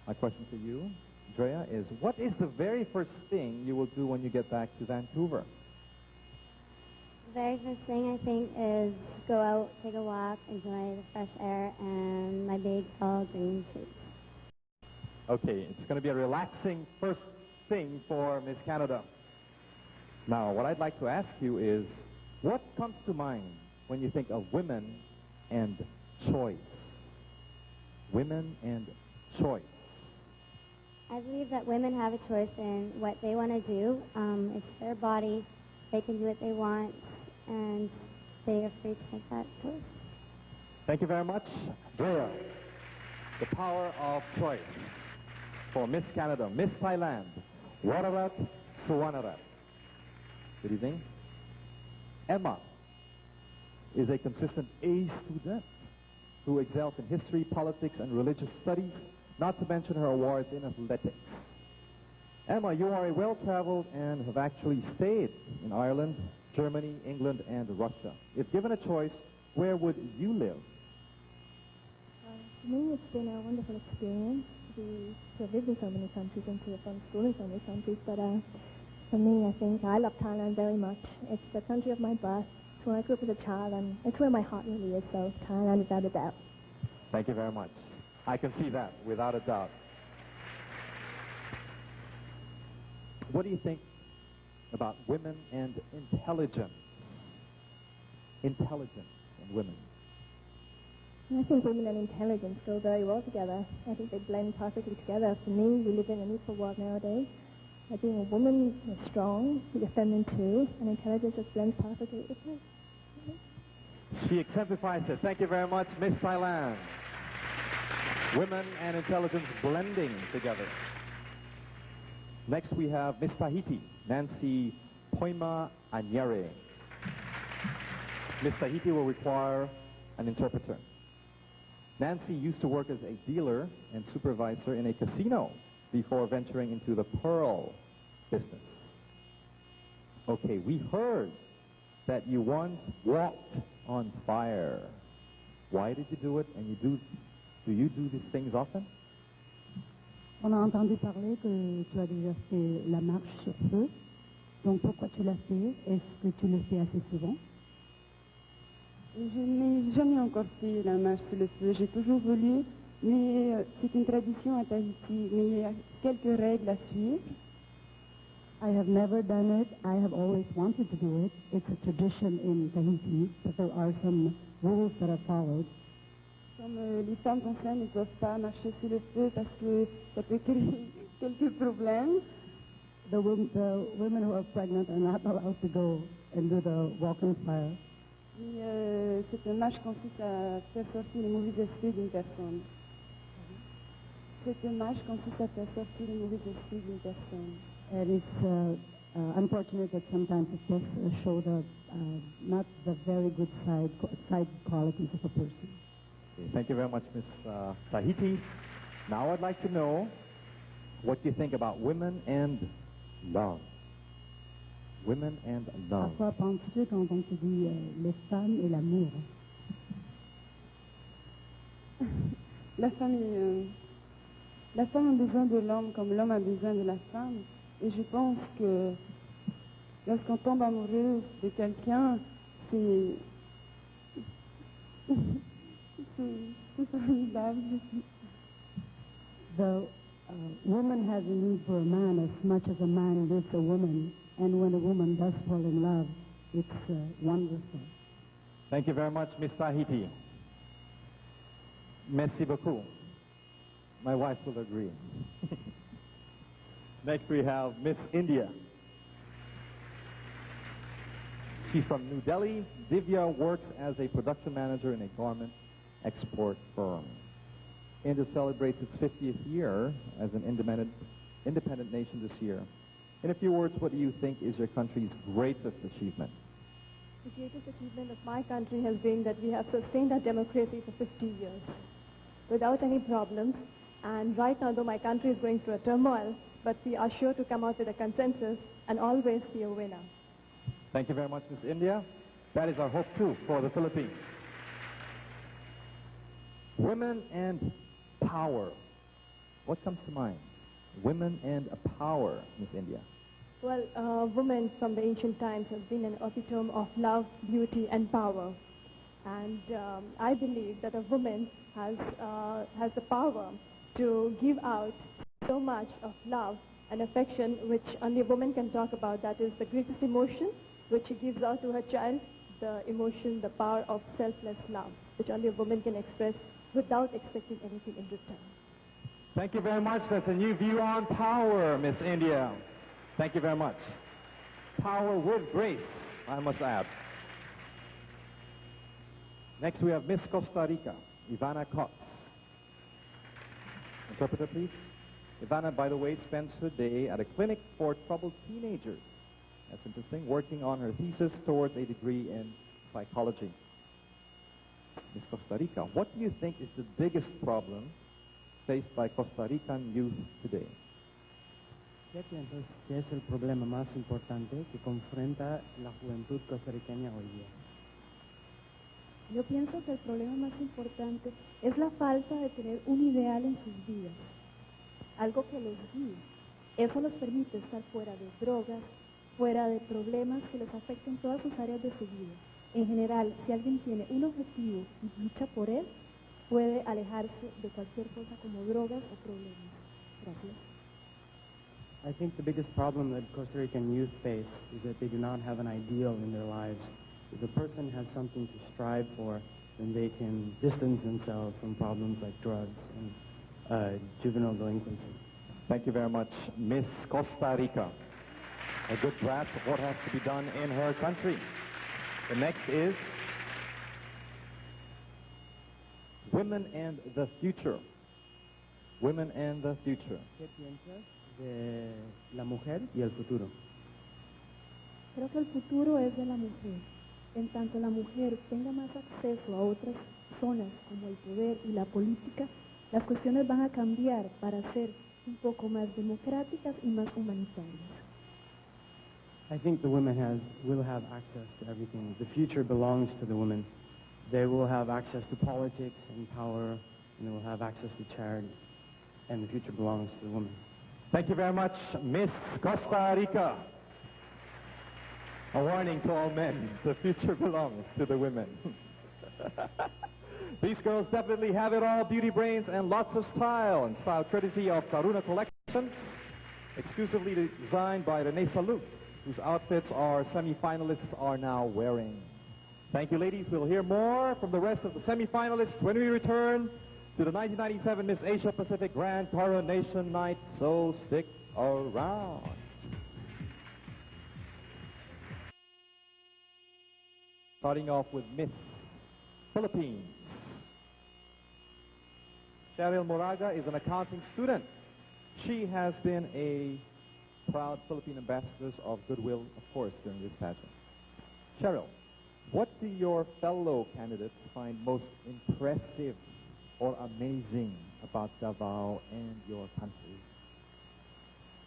My question to you, Drea, is what is the very first thing you will do when you get back to Vancouver? The very first thing, I think, is go out, take a walk, enjoy the fresh air, and my big, tall green trees. Okay, it's going to be a relaxing first thing for Miss Canada. Now, what I'd like to ask you is, what comes to mind when you think of women and choice? Women and choice. I believe that women have a choice in what they want to do. It's their body. They can do what they want, and they are free to make that choice. Thank you very much. Drea, the power of choice for Miss Canada, Miss Thailand, Wararat Suwanarat. Good evening. Emma is a consistent A student who excels in history, politics, and religious studies, not to mention her awards in athletics. Emma, you are a well-traveled and have actually stayed in Ireland, Germany, England, and Russia. If given a choice, where would you live? For me, it's been a wonderful experience to have lived in so many countries and to have gone to school in so many countries. But for me, I think I love Thailand very much. It's the country of my birth. It's where I grew up as a child, and it's where my heart really is. So Thailand, without a doubt. Thank you very much. I can see that, without a doubt. What do you think about women and intelligence? Intelligence and women. I think women and intelligence go very well together. I think they blend perfectly together. For me, we live in an equal world nowadays. Being a woman, you're strong, you're feminine too, and intelligence just blends perfectly with her. She exemplifies it. Thank you very much, Miss Thailand. Women and intelligence blending together. Next we have Miss Tahiti, Nancy Poima Anyare. Miss Tahiti will require an interpreter. Nancy used to work as a dealer and supervisor in a casino before venturing into the pearl business. Okay, we heard that you once walked on fire. Why did you do it, and do you do these things often? On a entendu parler que tu as déjà fait la marche sur feu. Donc pourquoi tu l'as fait? Est-ce que tu le fais assez souvent? Je n'ai jamais encore fait la marche sur le feu. J'ai toujours voulu Mais c'est une tradition à Tahiti, mais il y a quelques règles à suivre. I have never done it. I have always wanted to do it. It's a tradition in Tahiti, but there are some rules that are followed. Comme les femmes enceintes ne peuvent pas marcher sous le feu parce que ça peut créer quelques problèmes. The women who are pregnant are not allowed to go and do the walk on fire. Et cette marche consiste à faire sortir les mauvais esprits d'une personne. Cette marche consiste à faire sortir les mauvais esprits d'une personne. And it's unfortunate that sometimes it does show the not the very good side qualities of a person. Okay, thank you very much, Ms. Tahiti. Now I'd like to know what you think about women and love. Women and À love. quoi penses-tu quand on te dit les femmes et l'amour? La femme a besoin de l'homme comme l'homme a besoin de la femme. Et je pense que lorsqu'on tombe amoureuse de quelqu'un, c'est formidable. The woman has a need for a man as much as a man needs a woman. And when a woman does fall in love, it's wonderful. Thank you very much, Ms. Tahiti. Merci beaucoup. My wife will agree. Next we have Miss India. She's from New Delhi. Divya works as a production manager in a garment export firm. India celebrates its 50th year as an independent nation this year. In a few words, what do you think is your country's greatest achievement? The greatest achievement of my country has been that we have sustained our democracy for 50 years without any problems. And right now, though my country is going through a turmoil, but we are sure to come out with a consensus and always be a winner. Thank you very much, Ms. India. That is our hope, too, for the Philippines. Women and power. What comes to mind? Women and power, Ms. India. Well, women from the ancient times have been an epitome of love, beauty, and power. And I believe that a woman has the power to give out so much of love and affection, which only a woman can talk about. That is the greatest emotion, which she gives out to her child, the emotion, the power of selfless love, which only a woman can express without expecting anything in return. Thank you very much. That's a new view on power, Miss India. Thank you very much. Power with grace, I must add. Next we have Miss Costa Rica, Ivana Cox. Interpreter, please. Ivana, by the way, spends her day at a clinic for troubled teenagers. That's interesting. Working on her thesis towards a degree in psychology. Miss Costa Rica, what do you think is the biggest problem faced by Costa Rican youth today? ¿Qué piensas que es el problema más importante que confronta la juventud costarriceña hoy día? Yo pienso que el problema más importante es la falta de tener un ideal en sus vidas, algo que los guíe. Eso les permite estar fuera de drogas, fuera de problemas que les afecten todas sus áreas de su vida. En general, si alguien tiene un objetivo y lucha por él, puede alejarse de cualquier cosa como drogas o problemas. Gracias. I think the biggest problem that Costa Rican youth face is that they do not have an ideal in their lives. If a person has something to strive for, then they can distance themselves from problems like drugs and juvenile delinquency. Thank you very much, Miss Costa Rica. A good grasp of what has to be done in her country. The next is Women and the Future. Women and the Future. ¿Qué piensas de la mujer y el futuro? Creo que el futuro es de la mujer. En tanto la mujer tenga más acceso a otras zonas como el poder y la política, las cuestiones van a cambiar para ser un poco más democráticas y más humanitarias. I think the women will have access to everything. The future belongs to the women. They will have access to politics and power, and they will have access to charity. And the future belongs to the women. Thank you very much, Miss Costa Rica. A warning to all men, the future belongs to the women. These girls definitely have it all, beauty brains and lots of style, and style courtesy of Karuna Collections, exclusively designed by Rene Salud, whose outfits our semi-finalists are now wearing. Thank you, ladies. We'll hear more from the rest of the semi-finalists when we return to the 1997 Miss Asia Pacific Grand Coronation Night, so stick around. Starting off with Miss Philippines. Cheryl Moraga is an accounting student. She has been a proud Philippine ambassador of goodwill, of course, during this pageant. Cheryl, what do your fellow candidates find most impressive or amazing about Davao and your country?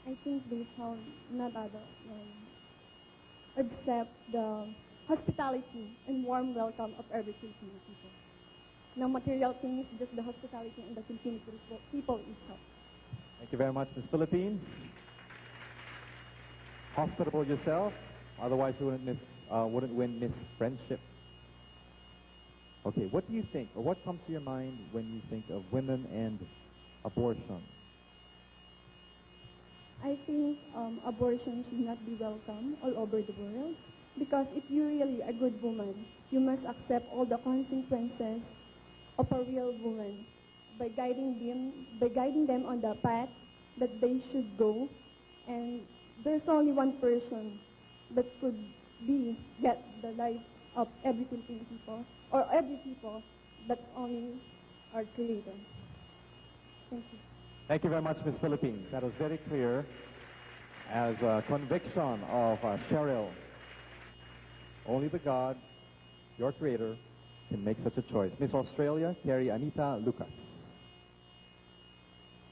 I think they have not other except the hospitality and warm welcome of every Filipino people. No material thing is just the hospitality and the Filipino people itself. Thank you very much, Miss Philippines. Hospitable yourself, otherwise you wouldn't win Miss Friendship. Okay, what do you think, or what comes to your mind when you think of women and abortion? I think abortion should not be welcome all over the world, because if you're really a good woman, you must accept all the consequences of a real woman by guiding them on the path that they should go. And there's only one person that could get the life of every Filipino people, or every people, that's only our Creator. Thank you. Thank you very much, Miss Philippines. That was very clear as a conviction of Cheryl. Only the God, your Creator, can make such a choice. Miss Australia, Carrie Anita Lucas.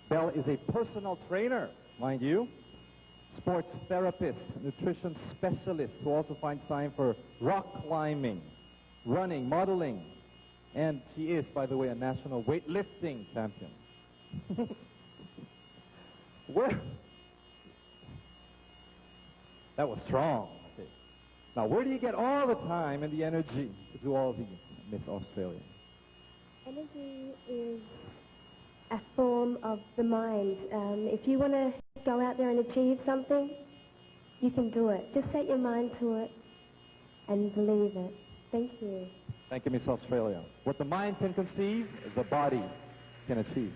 Belle is a personal trainer, mind you, sports therapist, nutrition specialist who also finds time for rock climbing, running, modeling, and she is, by the way, a national weightlifting champion. That was strong. Okay. Now, where do you get all the time and the energy to do all these, Miss Australia? Energy is a form of the mind. If you want to go out there and achieve something, you can do it. Just set your mind to it and believe it. Thank you. Thank you, Miss Australia. What the mind can conceive, the body can achieve.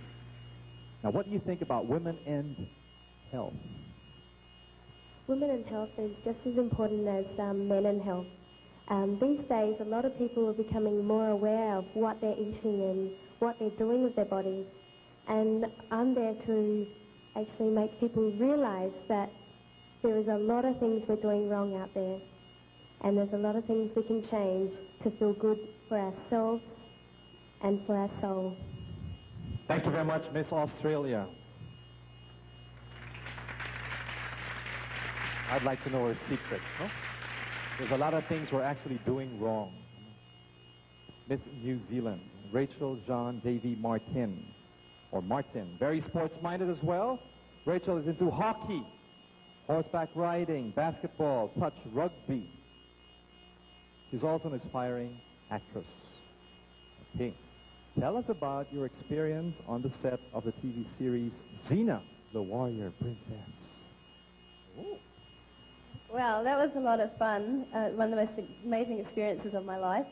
Now, what do you think about women and health? Women and health is just as important as men and health. These days, a lot of people are becoming more aware of what they're eating and what they're doing with their bodies. And I'm there to actually make people realize that there is a lot of things we're doing wrong out there. And there's a lot of things we can change to feel good for ourselves and for our soul. Thank you very much, Miss Australia. I'd like to know her secrets. Huh? There's a lot of things we're actually doing wrong. Miss New Zealand, Rachel John Davy Martin, or Martin, very sports-minded as well. Rachel is into hockey, horseback riding, basketball, touch rugby. She's also an aspiring actress. Okay, tell us about your experience on the set of the TV series Xena, the Warrior Princess. Ooh. Well, that was a lot of fun. One of the most amazing experiences of my life.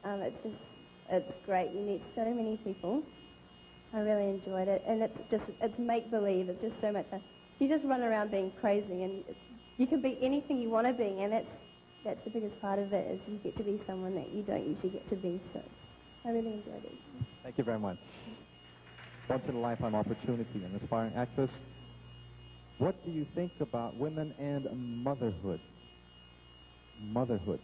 It's great. You meet so many people. I really enjoyed it, and it's make-believe. It's just so much fun. You just run around being crazy, and you can be anything you want to be, and that's the biggest part of it, is you get to be someone that you don't usually get to be. So I really enjoyed it. Thank you very much. Once-in-a-lifetime opportunity, an aspiring actress. What do you think about women and motherhood? Motherhood.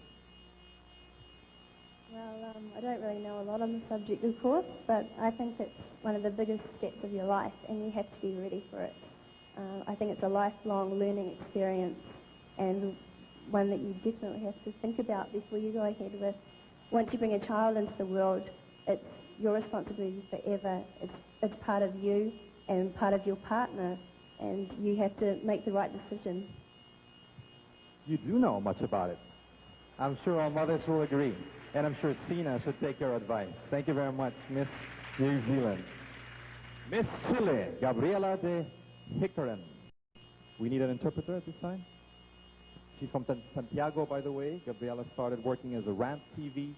Well, I don't really know a lot on the subject, of course, but I think it's one of the biggest steps of your life, and you have to be ready for it. I think it's a lifelong learning experience, and one that you definitely have to think about before you go ahead with. Once you bring a child into the world, it's your responsibility forever. It's part of you and part of your partner, and you have to make the right decision. You do know much about it. I'm sure all mothers will agree. And I'm sure Sina should take your advice. Thank you very much, Miss New Zealand. Miss Chile, Gabriela de Hickaran. We need an interpreter at this time. She's from Santiago, by the way. Gabriela started working as a rant TV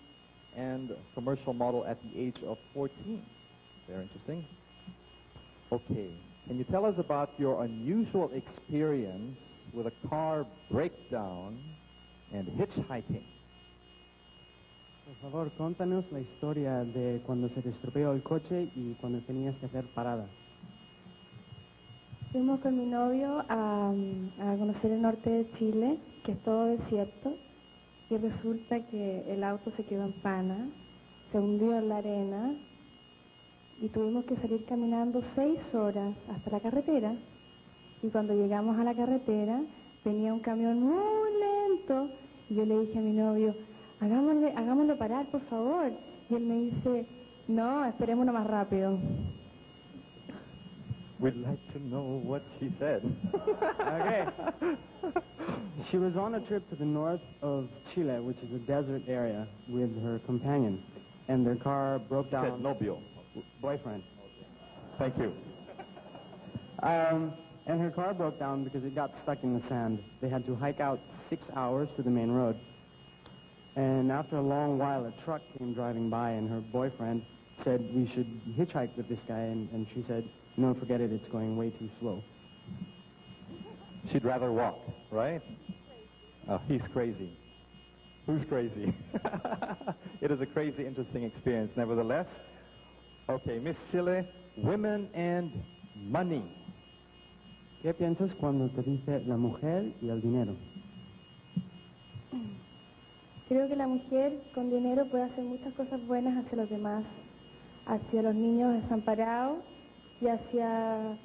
and commercial model at the age of 14. Very interesting. Okay. Can you tell us about your unusual experience with a car breakdown and hitchhiking? Por favor, contanos la historia de cuando se te estropeó el coche y cuando tenías que hacer parada. Fuimos con mi novio a conocer el norte de Chile, que es todo desierto, y resulta que el auto se quedó en pana, se hundió en la arena y tuvimos que salir caminando 6 horas hasta la carretera. Y cuando llegamos a la carretera venía un camión muy lento y yo le dije a mi novio, hagámoslo parar, por favor. Y él me dice, no, esperémonos más rápido. We'd like to know what she said. Okay. She was on a trip to the north of Chile, which is a desert area, with her companion, and their car broke down. Said novio. Boyfriend. Thank you. And her car broke down because it got stuck in the sand. They had to hike out 6 hours to the main road. And after a long while, a truck came driving by, and her boyfriend said we should hitchhike with this guy, and she said, no, forget it, it's going way too slow. She'd rather walk, right? Oh, he's crazy. Who's crazy? It is a crazy, interesting experience, nevertheless. Okay, Miss Chile, women and money. ¿Qué piensas cuando te dice la mujer y el dinero? Creo que la mujer con dinero puede hacer muchas cosas buenas hacia los demás, hacia los niños desamparados y hacia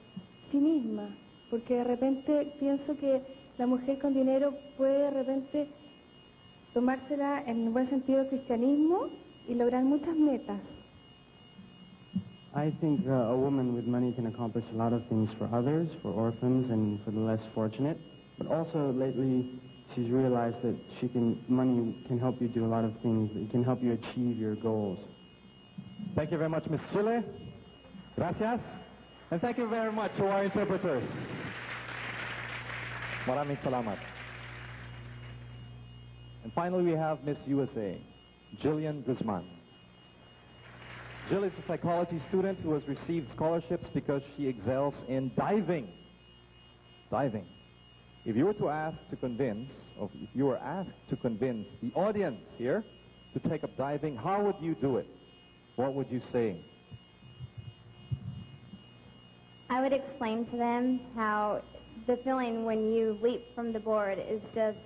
sí misma, porque de repente pienso que la mujer con dinero puede de repente tomársela en el buen sentido del cristianismo y lograr muchas metas. I think a woman with money can accomplish a lot of things for others, for orphans, and for the less fortunate. But also, lately, she's realized that money can help you do a lot of things. It can help you achieve your goals. Thank you very much, Miss Chile. Gracias. And thank you very much to our interpreters. Maraming salamat. And finally, we have Miss USA, Jillian Guzman. Jill is a psychology student who has received scholarships because she excels in diving. Diving. If you were asked to convince the audience here to take up diving, how would you do it? What would you say? I would explain to them how the feeling when you leap from the board is just,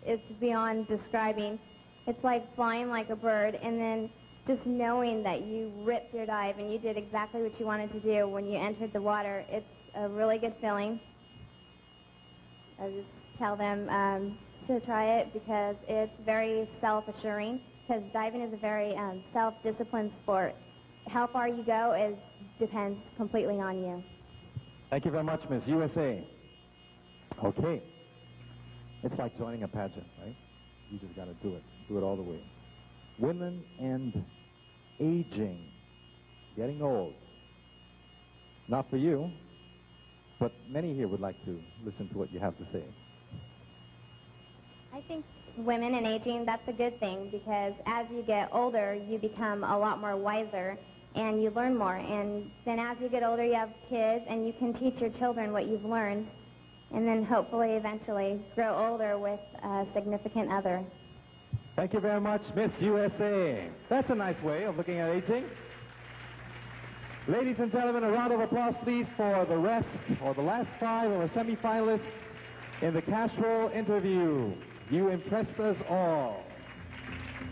it's beyond describing. It's like flying like a bird, and then just knowing that you ripped your dive and you did exactly what you wanted to do when you entered the water. It's a really good feeling. I just tell them to try it because it's very self-assuring, because diving is a very self-disciplined sport. How far you go depends completely on you. Thank you very much, Miss USA. Okay. It's like joining a pageant, right? You just got to do it all the way. Women and aging, getting old. Not for you, but many here would like to listen to what you have to say. I think women and aging, that's a good thing, because as you get older, you become a lot more wiser and you learn more. And then as you get older, you have kids and you can teach your children what you've learned, and then hopefully eventually grow older with a significant other. Thank you very much, Miss USA. That's a nice way of looking at aging. Ladies and gentlemen, a round of applause, please, for the rest, or the last 5 of our semifinalists in the Cashroll interview. You impressed us all.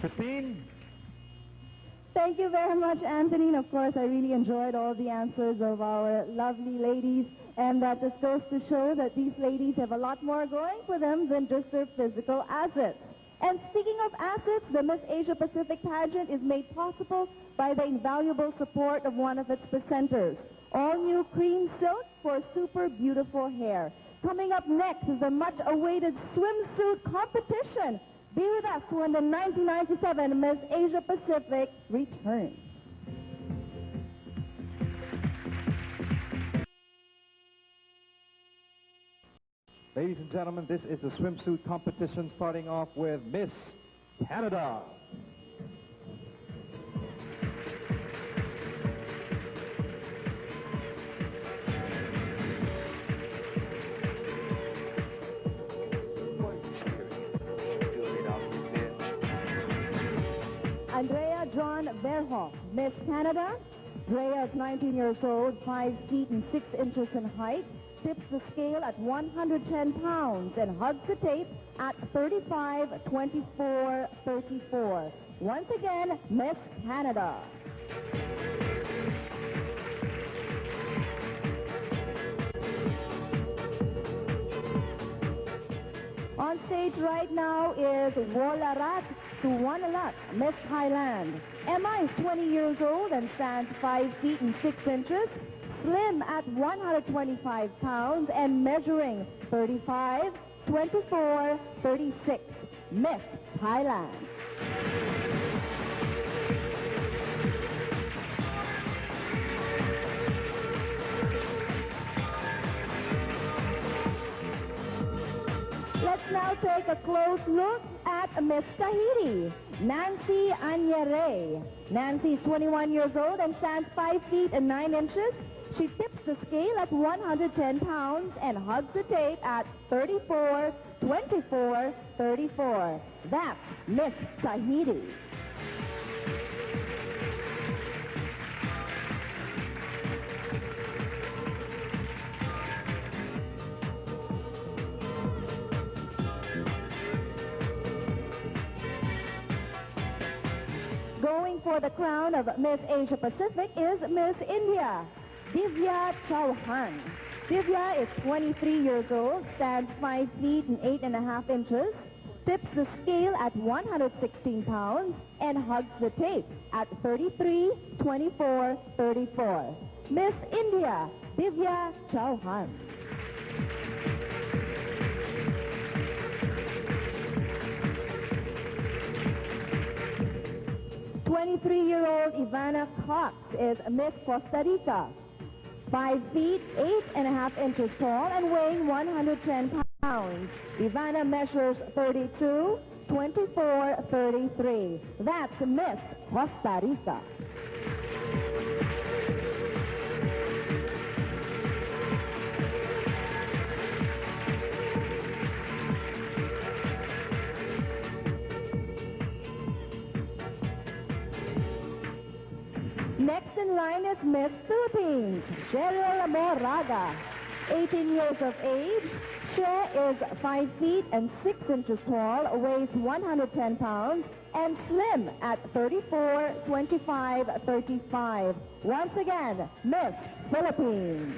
Christine? Thank you very much, Anthony. And of course, I really enjoyed all the answers of our lovely ladies. And that just goes to show that these ladies have a lot more going for them than just their physical assets. And speaking of assets, the Miss Asia Pacific pageant is made possible by the invaluable support of one of its presenters. All new cream silk for super beautiful hair. Coming up next is a much-awaited swimsuit competition. Be with us when the 1997 Miss Asia Pacific returns. Ladies and gentlemen, this is the swimsuit competition, starting off with Miss Canada. Andrea John Verhoff, Miss Canada. Andrea is 19 years old, 5 feet and 6 inches in height, tips the scale at 110 pounds, and hugs the tape at 35, 24, 34. Once again, Miss Canada. On stage right now is Wolarat Suwanalat, Miss Thailand. Emma is 20 years old and stands 5 feet and 6 inches, slim at 125 pounds and measuring 35, 24, 36. Miss Thailand. Let's now take a close look at Miss Tahiti, Nancy Anyere. Nancy is 21 years old and stands 5 feet and 9 inches. She tips the scale at 110 pounds and hugs the tape at 34, 24, 34. That's Miss Tahiti. Going for the crown of Miss Asia Pacific is Miss India, Divya Chauhan. Divya is 23 years old, stands 5 feet and 8.5 inches, tips the scale at 116 pounds, and hugs the tape at 33, 24, 34. Miss India, Divya Chauhan. 23-year-old Ivana Cox is Miss Costa Rica. 5 feet, 8.5 inches tall and weighing 110 pounds. Ivana measures 32, 24, 33. That's Miss Costa Rica. Next in line is Miss Philippines, Cheryl Moraga. 18 years of age, she is 5 feet and 6 inches tall, weighs 110 pounds, and slim at 34, 25, 35. Once again, Miss Philippines.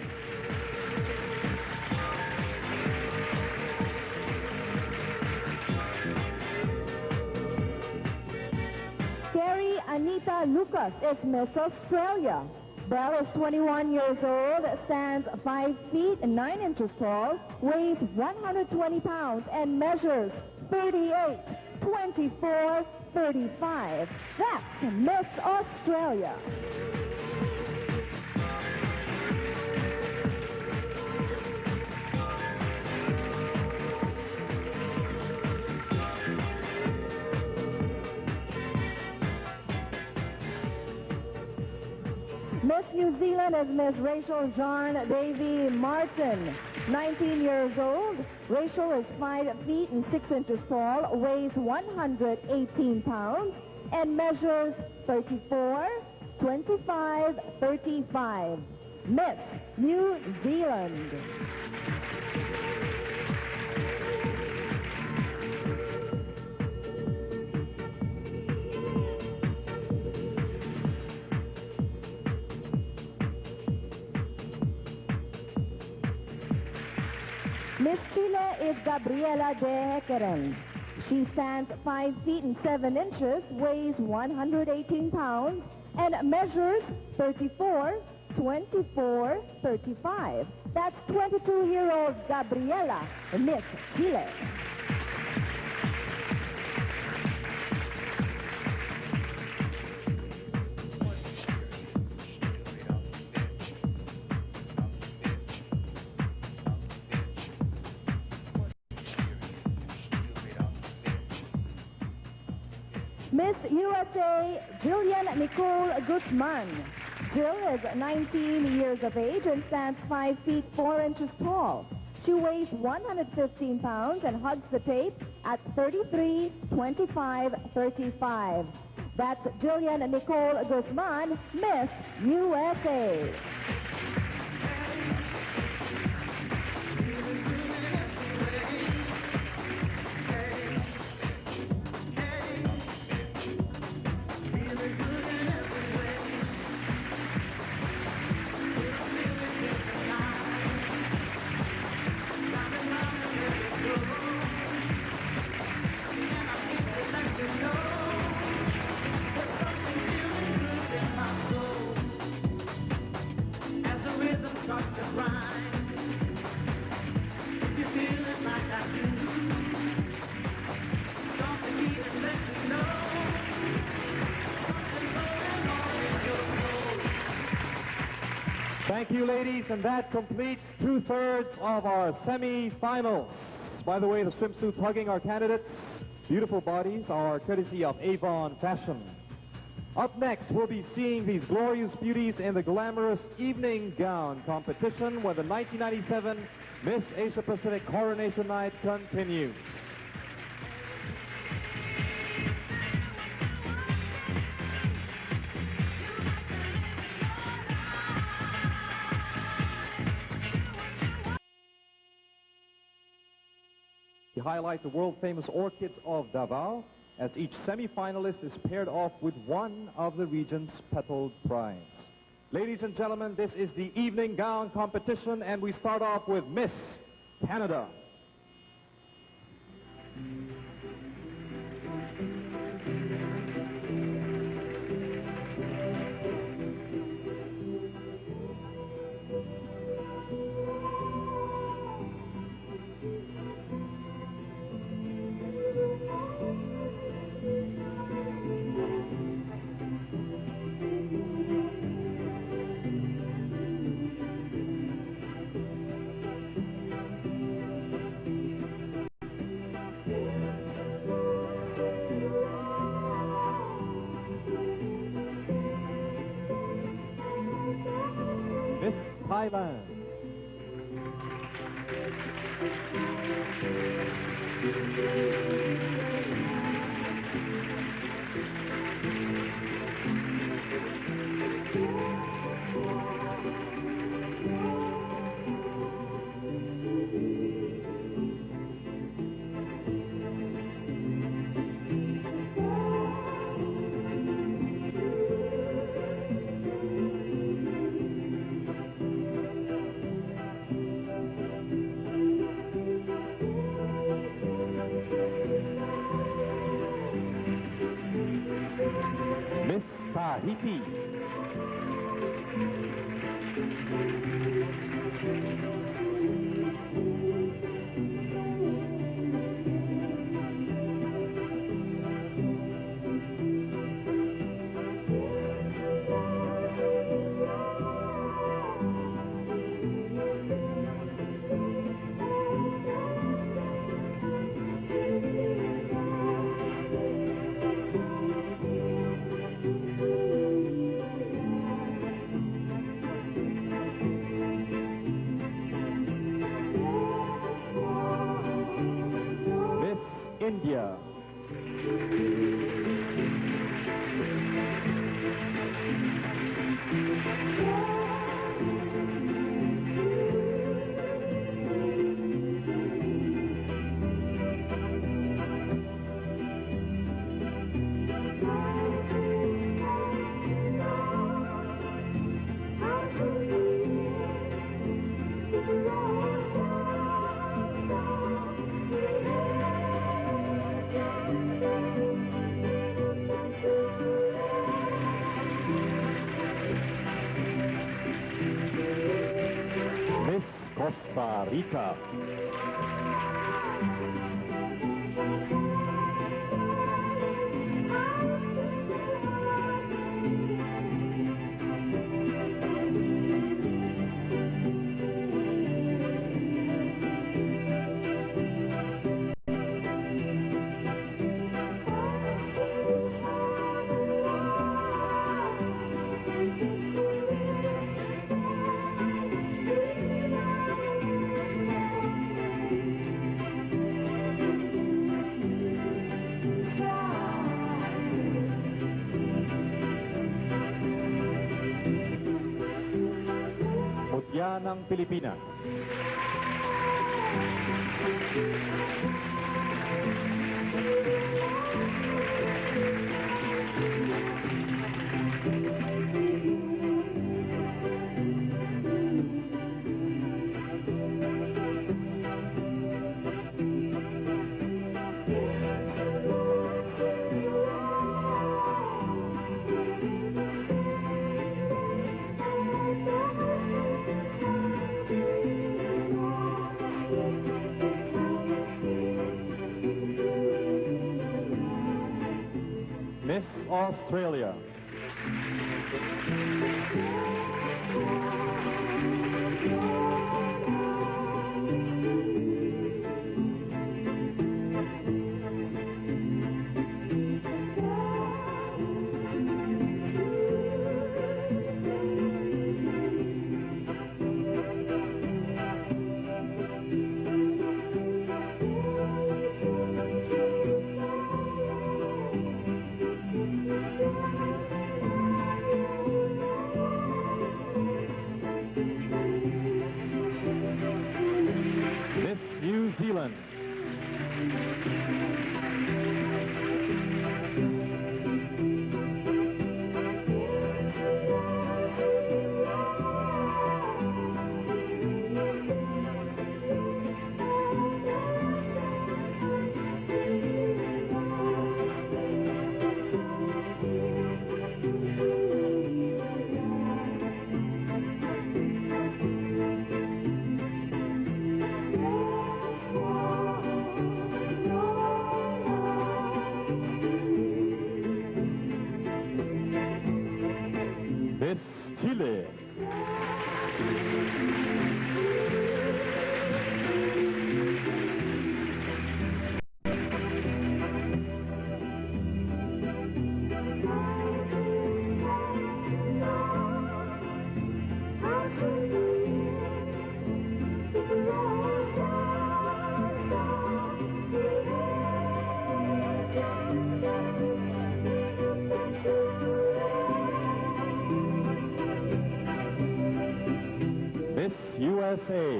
Carrie Anita Lucas is Miss Australia. Belle is 21 years old, stands 5 feet and 9 inches tall, weighs 120 pounds, and measures 38, 24, 35. That's Miss Australia. Miss New Zealand is Miss Rachel John Davy Martin, 19 years old. Rachel is 5 feet and 6 inches tall, weighs 118 pounds, and measures 34, 25, 35. Miss New Zealand. Miss Chile is Gabriela de Heckeren. She stands 5 feet and 7 inches, weighs 118 pounds, and measures 34, 24, 35. That's 22-year-old Gabriela, Miss Chile. Miss USA, Jillian Nicole Guzman. Jill is 19 years of age and stands 5 feet 4 inches tall. She weighs 115 pounds and hugs the tape at 33, 25, 35. That's Jillian Nicole Guzman, Miss USA. Thank you, ladies, and that completes 2/3 of our semi-finals. By the way, the swimsuits hugging our candidates, beautiful bodies, are courtesy of Avon Fashion. Up next, we'll be seeing these glorious beauties in the glamorous evening gown competition when the 1997 Miss Asia Pacific Coronation Night continues. To highlight the world-famous orchids of Davao, as each semi-finalist is paired off with one of the region's petaled prize. Ladies and gentlemen, this is the evening gown competition, and we start off with Miss Canada. Miss Thailand. Miss Tahiti. Miss India. Miss Costa Rica. bansa ng Pilipinas. Miss Australia. Miss New Zealand. Miss Chile. Miss USA.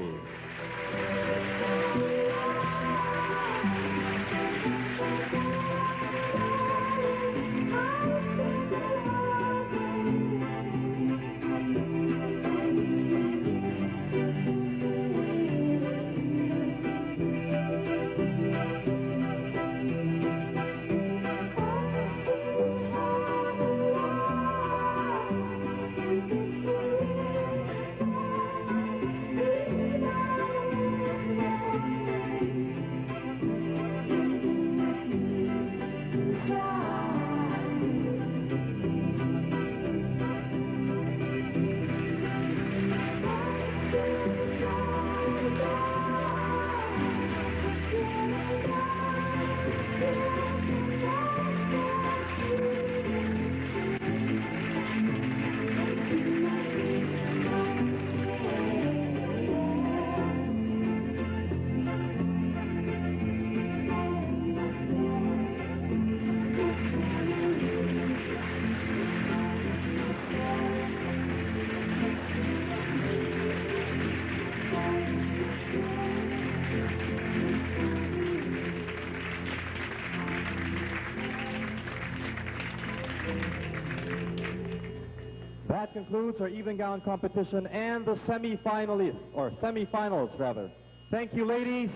That concludes our even gown competition and the semi-finalists, or semi-finals rather. Thank you, ladies.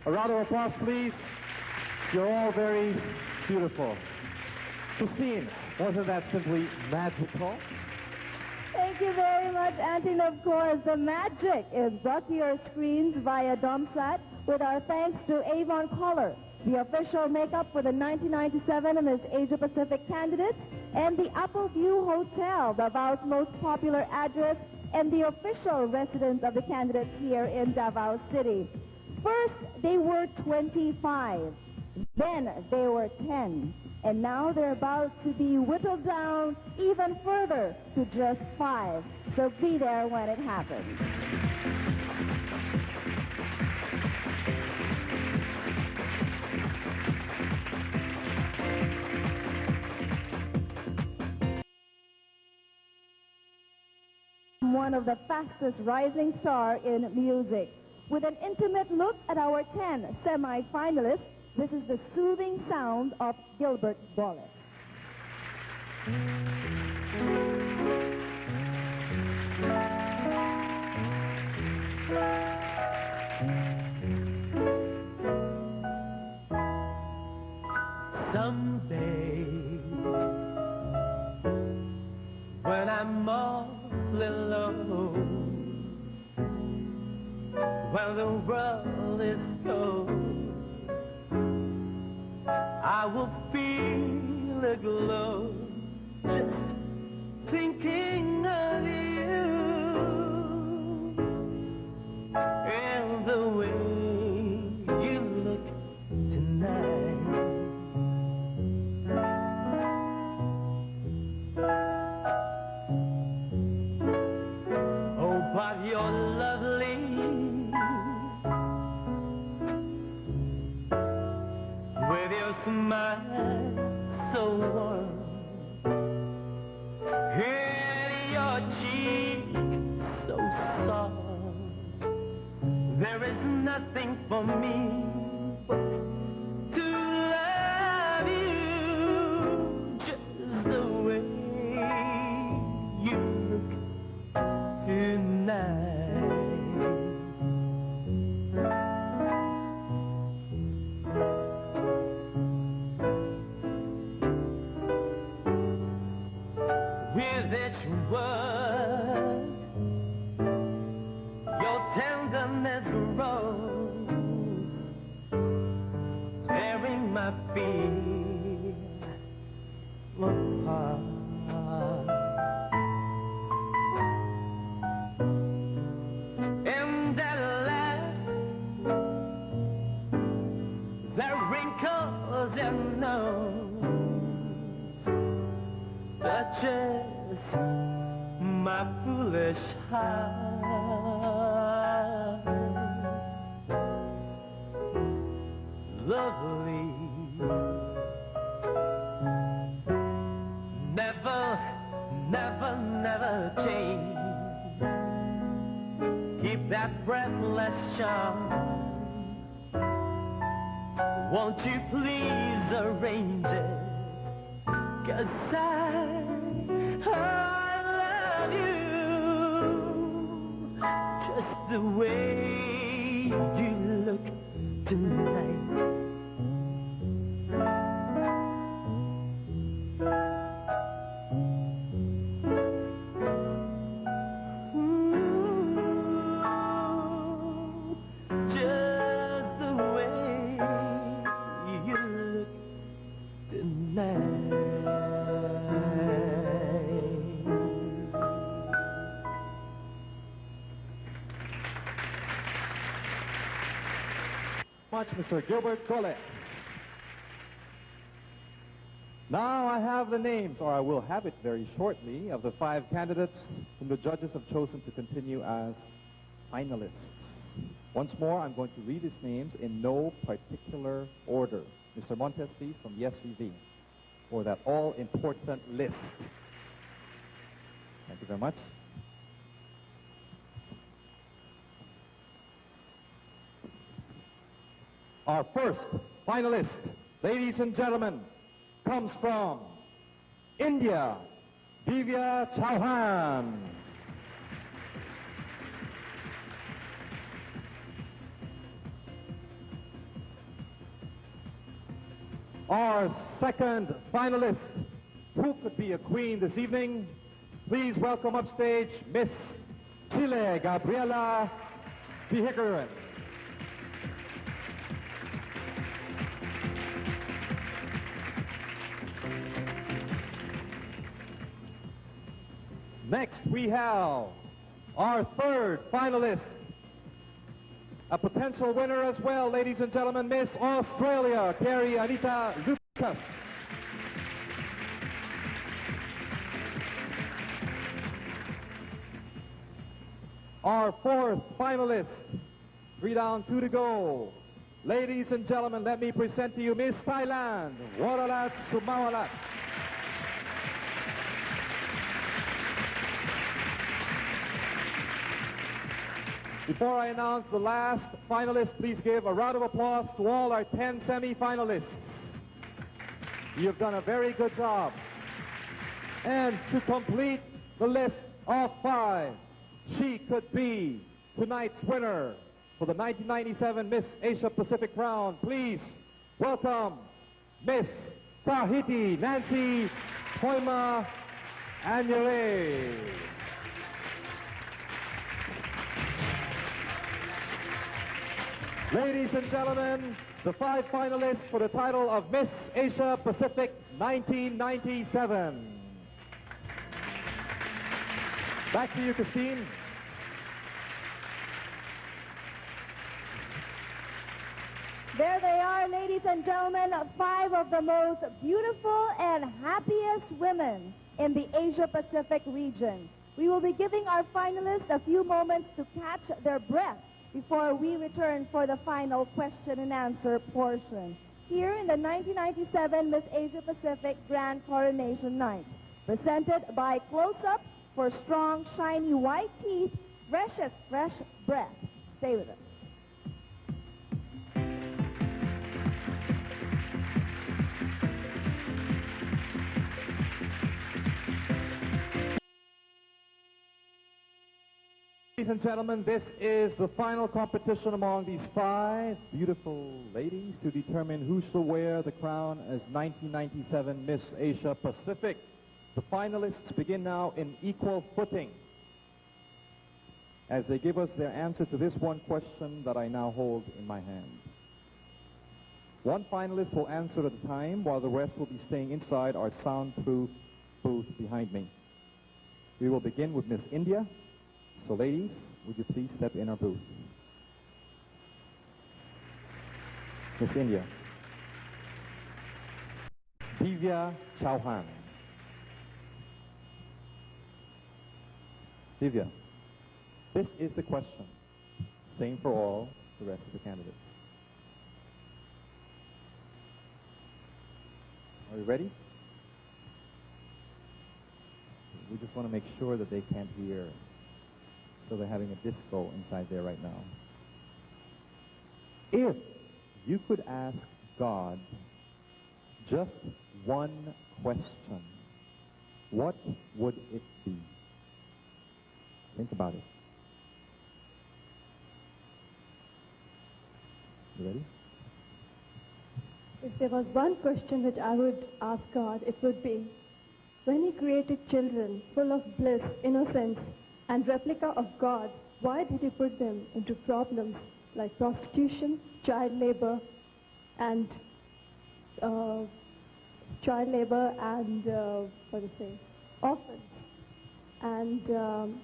A round of applause, please. You're all very beautiful. Christine, wasn't that simply magical? Thank you very much, Auntie. And of course, the magic is brought to your screens via Domsat with our thanks to Avon Collar, the official makeup for the 1997 Miss Asia Pacific candidates, and the Apple View Hotel, Davao's most popular address and the official residence of the candidates here in Davao City. First, they were 25. Then they were 10. And now they're about to be whittled down even further to just 5. So be there when it happens. one of the fastest rising stars in music. With an intimate look at our 10 semi-finalists, this is the soothing sound of Gilbert Boles. Someday, when I'm all alone, when the world is cold, I will feel a glow just thinking of you and the way you look tonight. But you're lovely, with your smile so warm, and your cheek so soft. There is nothing for me but to love you just the way you look tonight. With each word, your tenderness grows, tearing my fear apart. And that laugh, that wrinkles your nose, touches my foolish heart. Lovely, never, never, never change. Keep that breathless charm. Won't you please arrange it? 'Cause I love you just the way you look tonight. Just the way you look tonight. Much, Mr. Gilbert Boles. Now I have the names, or I will have it very shortly, of the 5 candidates whom the judges have chosen to continue as finalists. Once more, I'm going to read his names in no particular order. Mr. Montes, please, from Yes TV, for that all-important list. Thank you very much. Our first finalist, ladies and gentlemen, comes from India, Divya Chauhan. Our second finalist, who could be a queen this evening? Please welcome upstage Miss Chile Gabriela Pihigaran. Next, we have our third finalist, a potential winner as well, ladies and gentlemen, Miss Australia, Carrie Anita Lucas. Our fourth finalist, 3 down, 2 to go. Ladies and gentlemen, let me present to you Miss Thailand, Waralat Sumawalat. Before I announce the last finalist, please give a round of applause to all our 10 semi-finalists. You've done a very good job. And to complete the list of 5, she could be tonight's winner for the 1997 Miss Asia Pacific crown. Please welcome Miss Tahiti Nancy Hoima Anyere. Ladies and gentlemen, the 5 finalists for the title of Miss Asia Pacific 1997. Back to you, Christine. There they are, ladies and gentlemen, 5 of the most beautiful and happiest women in the Asia-Pacific region. We will be giving our finalists a few moments to catch their breath before we return for the final question and answer portion. Here in the 1997 Miss Asia-Pacific Grand Coronation Night, presented by Close-Up for strong, shiny white teeth, freshest fresh breath. Stay with us. Ladies and gentlemen, this is the final competition among these 5 beautiful ladies to determine who shall wear the crown as 1997 Miss Asia Pacific. The finalists begin now in equal footing as they give us their answer to this one question that I now hold in my hand. One finalist will answer at a time while the rest will be staying inside our soundproof booth behind me. We will begin with Miss India. So ladies, would you please step in our booth? Miss India. Divya Chauhan. Divya, this is the question. Same for all the rest of the candidates. Are you ready? We just want to make sure that they can't hear. So they're having a disco inside there right now. If you could ask God just one question, what would it be? Think about it. You ready? If there was one question which I would ask God, it would be, when He created children full of bliss, innocence, and replica of God, why did He put them into problems like prostitution, child labor, and orphans? And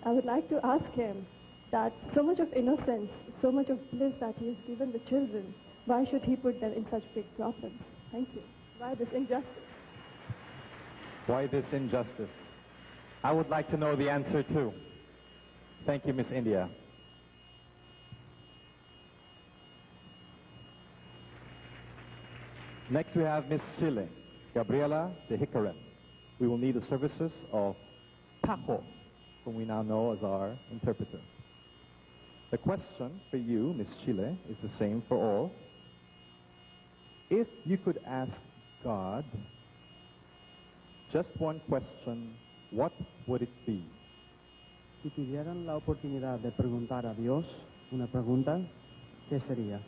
I would like to ask Him that so much of innocence, so much of bliss that He has given the children, why should He put them in such big problems? Thank you. Why this injustice? Why this injustice? I would like to know the answer too. Thank you, Miss India. Next we have Miss Chile, Gabriela de Hicaren. We will need the services of Tajo, whom we now know as our interpreter. The question for you, Miss Chile, is the same for all. If you could ask God just one question, what would it be? Si tuvieran la oportunidad de preguntar a Dios una pregunta, ¿qué sería?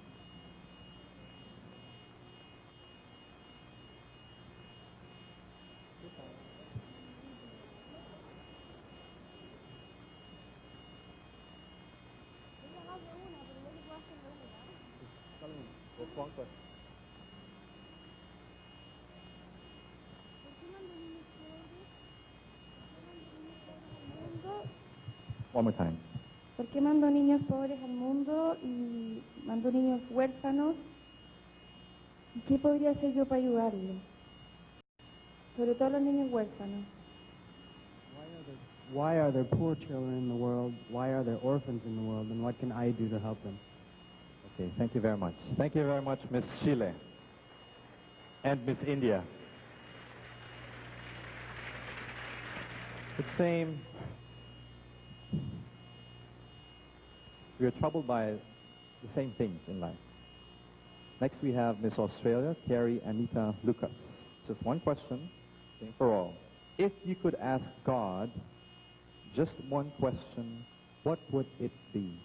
One more time. ¿Por qué mando niños pobres al mundo y mando niños huérfanos? ¿Qué podría hacer yo para ayudarlos? Sobre todo los niños huérfanos. Why are there poor children in the world? Why are there orphans in the world? And what can I do to help them? Okay, thank you very much. Thank you very much, Miss Chile and Miss India. The same we are troubled by the same things in life. Next we have Miss Australia, Carrie Anita Lucas. Just one question, same for all. If you could ask God just one question, what would it be?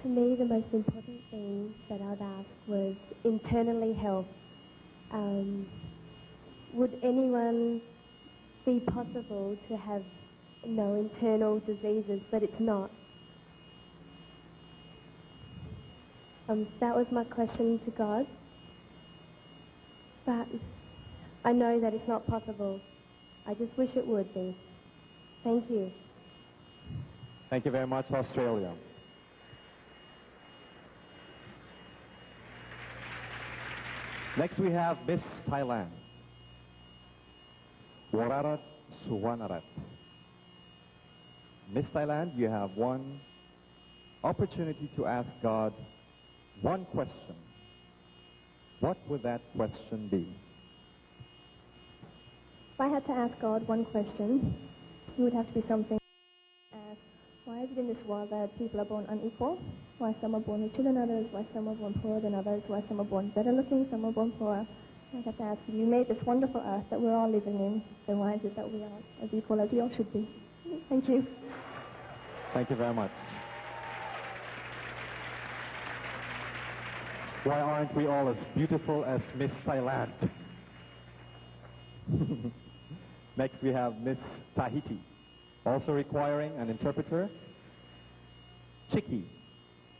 To me, the most important thing that I'd ask was internally health. Would anyone be possible to have no internal diseases, but it's not? That was my question to God. But I know that it's not possible. I just wish it would be. Thank you. Thank you very much, Australia. Next we have Miss Thailand, Wararat Suwanarat. Miss Thailand, you have one opportunity to ask God one question. What would that question be? If I had to ask God one question, it would have to be something as, why is it in this world that people are born unequal? Why some are born richer than others? Why some are born poorer than others? Why some are born better looking, some are born poorer? I have to ask, you made this wonderful earth that we're all living in, then why is it that we are as equal as we all should be? Thank you. Thank you very much. Why aren't we all as beautiful as Miss Thailand? Next we have Miss Tahiti, also requiring an interpreter, Chiki.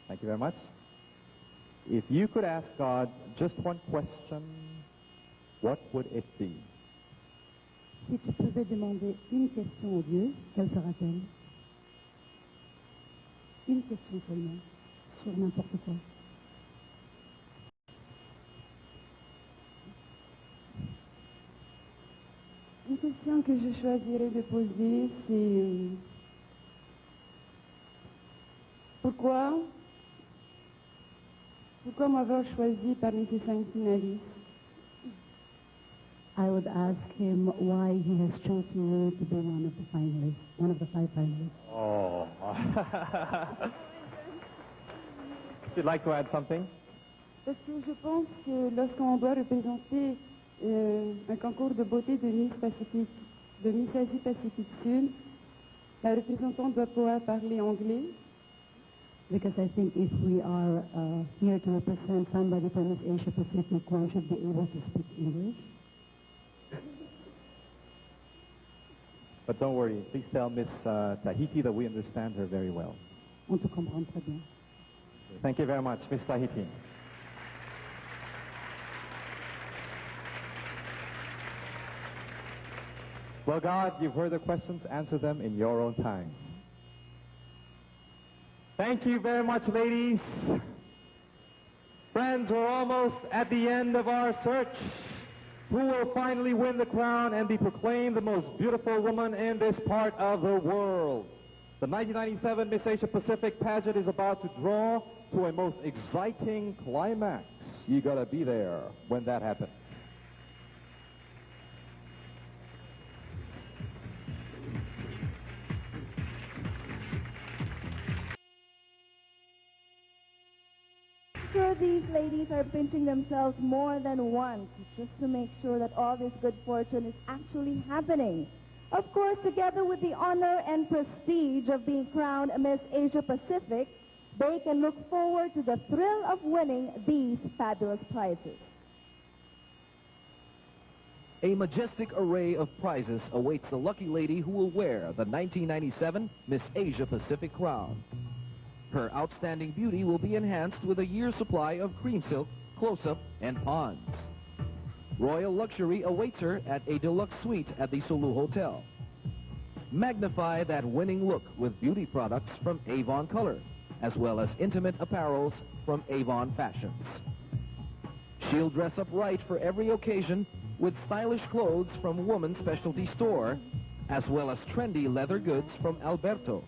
Thank you very much. If you could ask God just one question, what would it be? Si tu pouvais demander une question au Dieu, quelle sera-t-elle? Une question seulement, sur n'importe quoi. Une question que je choisirais de poser, c'est pourquoi m'avoir choisi parmi ces 5 finalistes? I would ask him why he has chosen you to be one of the finalists, one of the 5 finalists. Oh. Would you like to add something? Parce que je pense que lorsqu'on doit représenter un concours de beauté de Miss Pacifique, de Miss Asie Pacifique Sud, la représentante doit pouvoir parler anglais. Because I think if we are here to represent somebody from Miss Asia Pacific, one should be able to speak English. But don't worry, please tell Miss Tahiti that we understand her very well. On te comprend très bien. Thank you very much, Miss Tahiti. Well, God, you've heard the questions. Answer them in your own time. Thank you very much, ladies. Friends, we're almost at the end of our search. Who will finally win the crown and be proclaimed the most beautiful woman in this part of the world? The 1997 Miss Asia Pacific pageant is about to draw to a most exciting climax. You gotta be there when that happens. Sure, these ladies are pinching themselves more than once just to make sure that all this good fortune is actually happening. Of course, together with the honor and prestige of being crowned Miss Asia Pacific, they can look forward to the thrill of winning these fabulous prizes. A majestic array of prizes awaits the lucky lady who will wear the 1997 Miss Asia Pacific crown. Her outstanding beauty will be enhanced with a year's supply of cream silk, close-up, and ponds. Royal luxury awaits her at a deluxe suite at the Sulu Hotel. Magnify that winning look with beauty products from Avon Color, as well as intimate apparels from Avon Fashions. She'll dress up right for every occasion with stylish clothes from Woman's Specialty Store, as well as trendy leather goods from Alberto.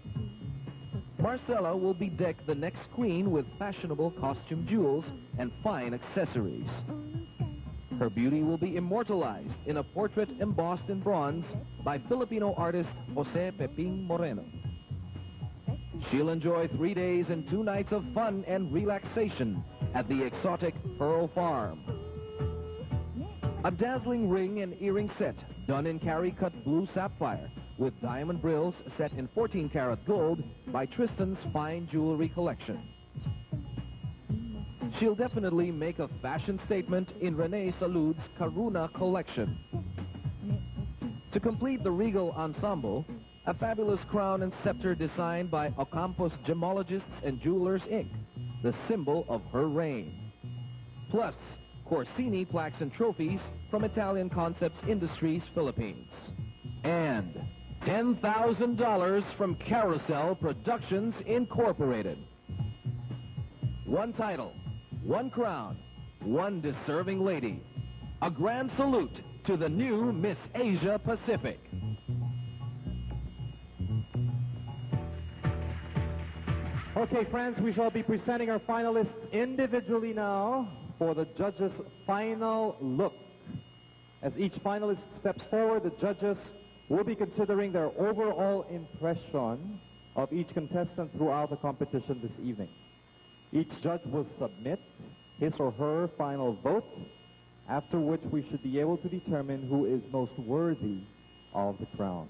Marcella will bedeck the next queen with fashionable costume jewels and fine accessories. Her beauty will be immortalized in a portrait embossed in bronze by Filipino artist Jose Peping Moreno. She'll enjoy 3 days and 2 nights of fun and relaxation at the exotic Pearl Farm. A dazzling ring and earring set done in carry-cut blue sapphire with diamond brills set in 14-karat gold by Tristan's Fine Jewelry Collection. She'll definitely make a fashion statement in Rene Salud's Karuna collection. To complete the regal ensemble, a fabulous crown and scepter designed by Ocampos Gemologists and Jewelers, Inc., the symbol of her reign. Plus, Corsini plaques and trophies from Italian Concepts Industries, Philippines. And $10,000 from Carousel Productions, Incorporated. One title, one crown, one deserving lady. A grand salute to the new Miss Asia Pacific. Okay, friends, we shall be presenting our finalists individually now for the judges' final look. As each finalist steps forward, the judges will be considering their overall impression of each contestant throughout the competition this evening. Each judge will submit his or her final vote, after which we should be able to determine who is most worthy of the crown.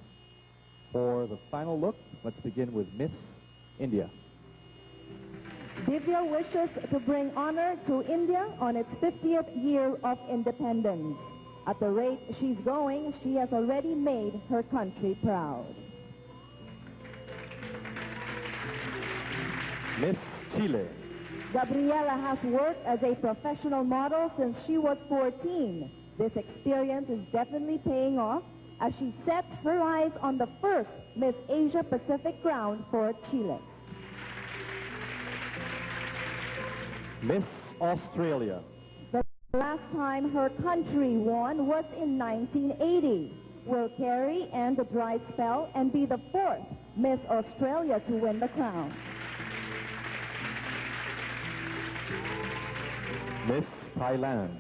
For the final look, let's begin with Miss India. Divya wishes to bring honor to India on its 50th year of independence. At the rate she's going, she has already made her country proud. Miss Chile. Gabriela has worked as a professional model since she was 14. This experience is definitely paying off as she sets her eyes on the first Miss Asia Pacific crown for Chile. Miss Australia. The last time her country won was in 1980. Will carry end the dry spell and be the fourth Miss Australia to win the crown. Miss Thailand.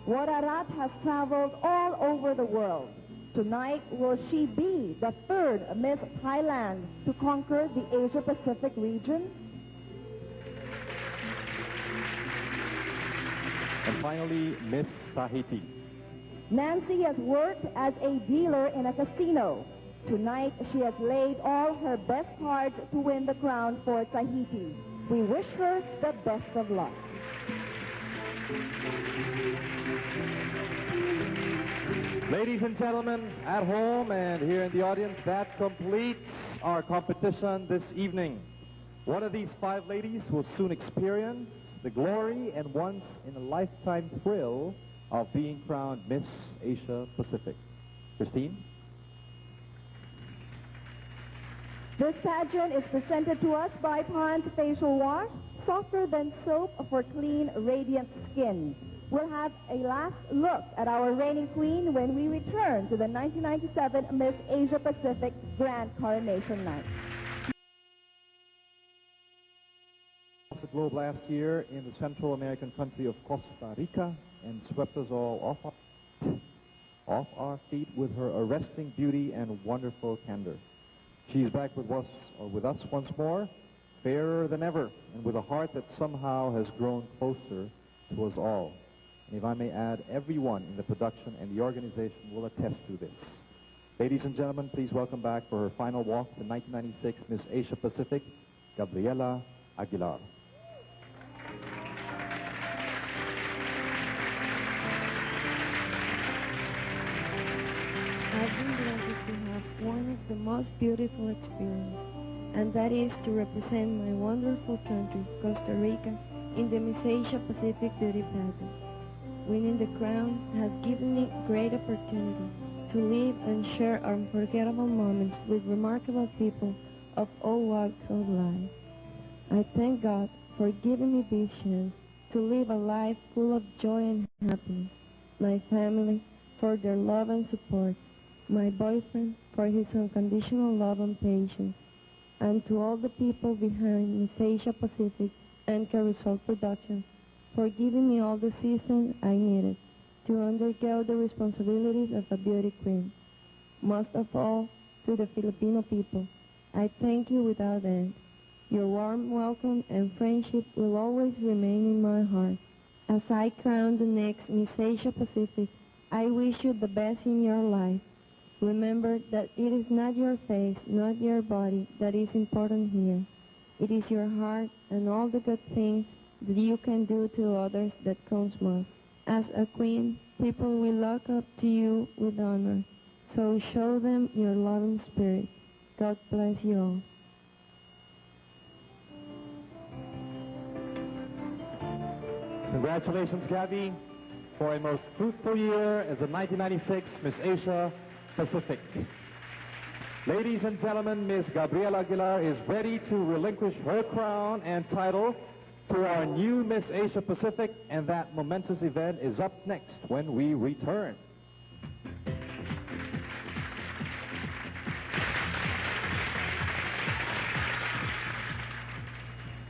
Wararat has traveled all over the world. Tonight, will she be the third Miss Thailand to conquer the Asia-Pacific region? And finally, Miss Tahiti. Nancy has worked as a dealer in a casino. Tonight, she has laid all her best cards to win the crown for Tahiti. We wish her the best of luck. Ladies and gentlemen, at home and here in the audience, that completes our competition this evening. One of these 5 ladies will soon experience the glory and once-in-a-lifetime thrill of being crowned Miss Asia Pacific. Christine? This pageant is presented to us by Pond's Facial Wash, softer than soap for clean, radiant skin. We'll have a last look at our reigning queen when we return to the 1997 Miss Asia Pacific Grand Coronation Night. The globe last year in the Central American country of Costa Rica and swept us all off our feet with her arresting beauty and wonderful candor. She's back with us once more, fairer than ever, and with a heart that somehow has grown closer to us all. And if I may add, everyone in the production and the organization will attest to this. Ladies and gentlemen, please welcome back for her final walk, the 1996 Miss Asia Pacific, Gabriela Aguilar. I've been blessed to have one of the most beautiful experiences, and that is to represent my wonderful country, Costa Rica, in the Miss Asia Pacific Beauty Pageant. Winning the crown has given me great opportunity to live and share unforgettable moments with remarkable people of all walks of life. I thank God for giving me this chance to live a life full of joy and happiness, my family for their love and support, my boyfriend for his unconditional love and patience, and to all the people behind Miss Asia Pacific and Carousel Productions for giving me all the assistance I needed. to undergo the responsibilities of a beauty queen. Most of all, to the Filipino people, I thank you without end. Your warm welcome and friendship will always remain in my heart. As I crown the next Miss Asia Pacific, I wish you the best in your life. Remember that it is not your face, not your body, that is important here. It is your heart and all the good things that you can do to others that counts most. As a queen, people will look up to you with honor. So show them your loving spirit. God bless you all. Congratulations, Gabby, for a most fruitful year as the 1996 Miss Asia Pacific. Ladies and gentlemen, Miss Gabriela Aguilar is ready to relinquish her crown and title to our new Miss Asia Pacific, and that momentous event is up next when we return.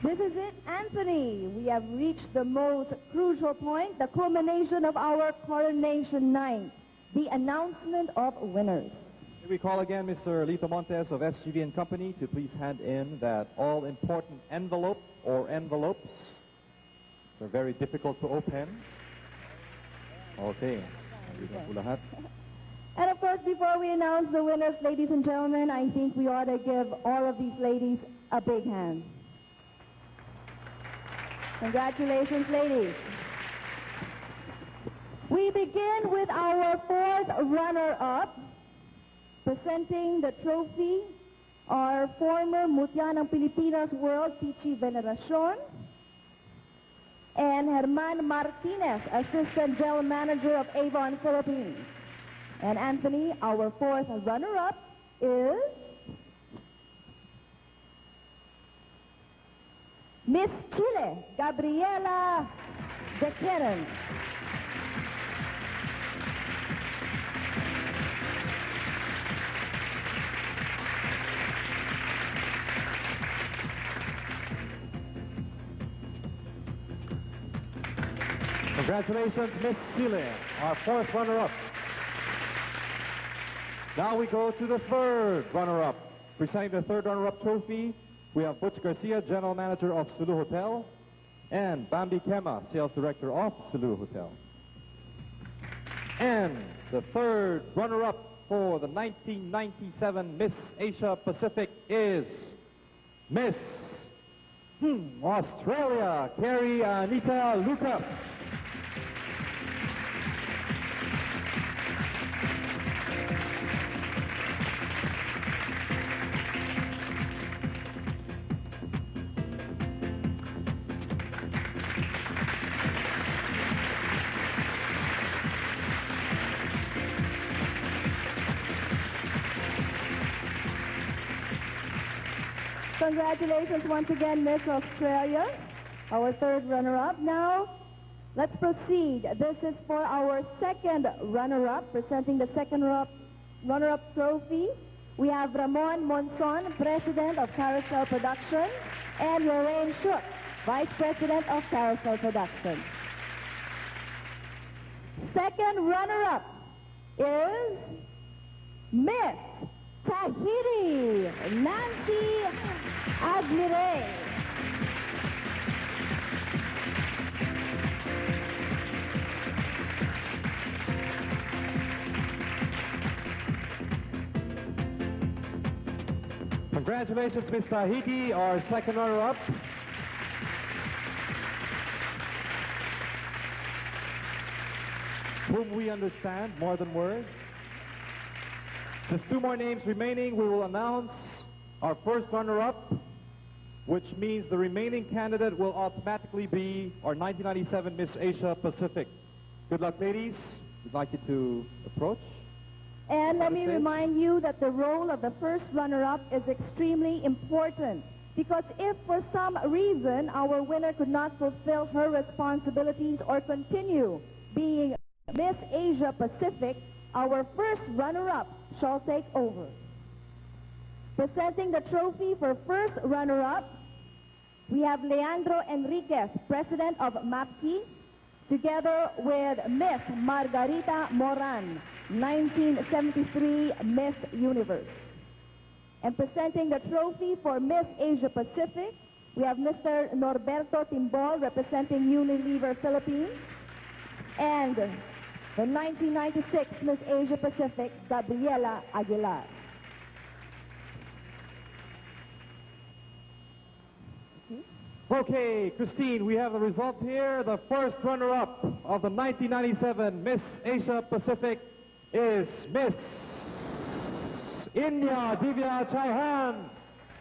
This is it, Anthony. We have reached the most crucial point, the culmination of our coronation night, the announcement of winners. May we call again Mr. Lito Montes of SGV and Company to please hand in that all-important envelope or envelopes. They're very difficult to open. Okay. And of course, before we announce the winners, ladies and gentlemen, I think we ought to give all of these ladies a big hand. Congratulations, ladies. We begin with our fourth runner-up, presenting the trophy, our former Mutya ng Pilipinas World Pichi Veneracion, and Herman Martinez, Assistant General Manager of Avon Philippines. And Anthony, our fourth runner-up is Miss Chile, Gabriela De Keren. Congratulations, Miss Chile, our fourth runner-up. Now we go to the third runner-up. Presenting the third runner-up trophy, we have Butch Garcia, General Manager of Sulu Hotel, and Bambi Kema, Sales Director of Sulu Hotel. And the third runner-up for the 1997 Miss Asia Pacific is Miss Australia, Carrie Anita Lucas. Congratulations once again, Miss Australia, our third runner-up. Now, let's proceed. This is for our second runner-up, presenting the second runner-up trophy. We have Ramon Monson, President of Carousel Production, and Lorraine Shook, Vice President of Carousel Production. Second runner-up is Miss Tahiti, Nancy Aguirre. Congratulations, Miss Tahiti, our second runner-up. Whom we understand more than words. Just two more names remaining. We will announce our first runner-up, which means the remaining candidate will automatically be our 1997 Miss Asia Pacific. Good luck, ladies. We'd like you to approach. And let me remind you that the role of the first runner-up is extremely important, because if for some reason our winner could not fulfill her responsibilities or continue being Miss Asia Pacific, our first runner-up shall take over. Presenting the trophy for first runner-up, we have Leandro Enriquez, President of MAPCI, together with Miss Margarita Moran, 1973 Miss Universe. And presenting the trophy for Miss Asia Pacific, we have Mr. Norberto Timbol representing Unilever Philippines, and the 1996 Miss Asia Pacific, Gabriela Aguilar. Okay, Christine, we have the results here. The first runner-up of the 1997 Miss Asia Pacific is Miss India Divya Chaihan.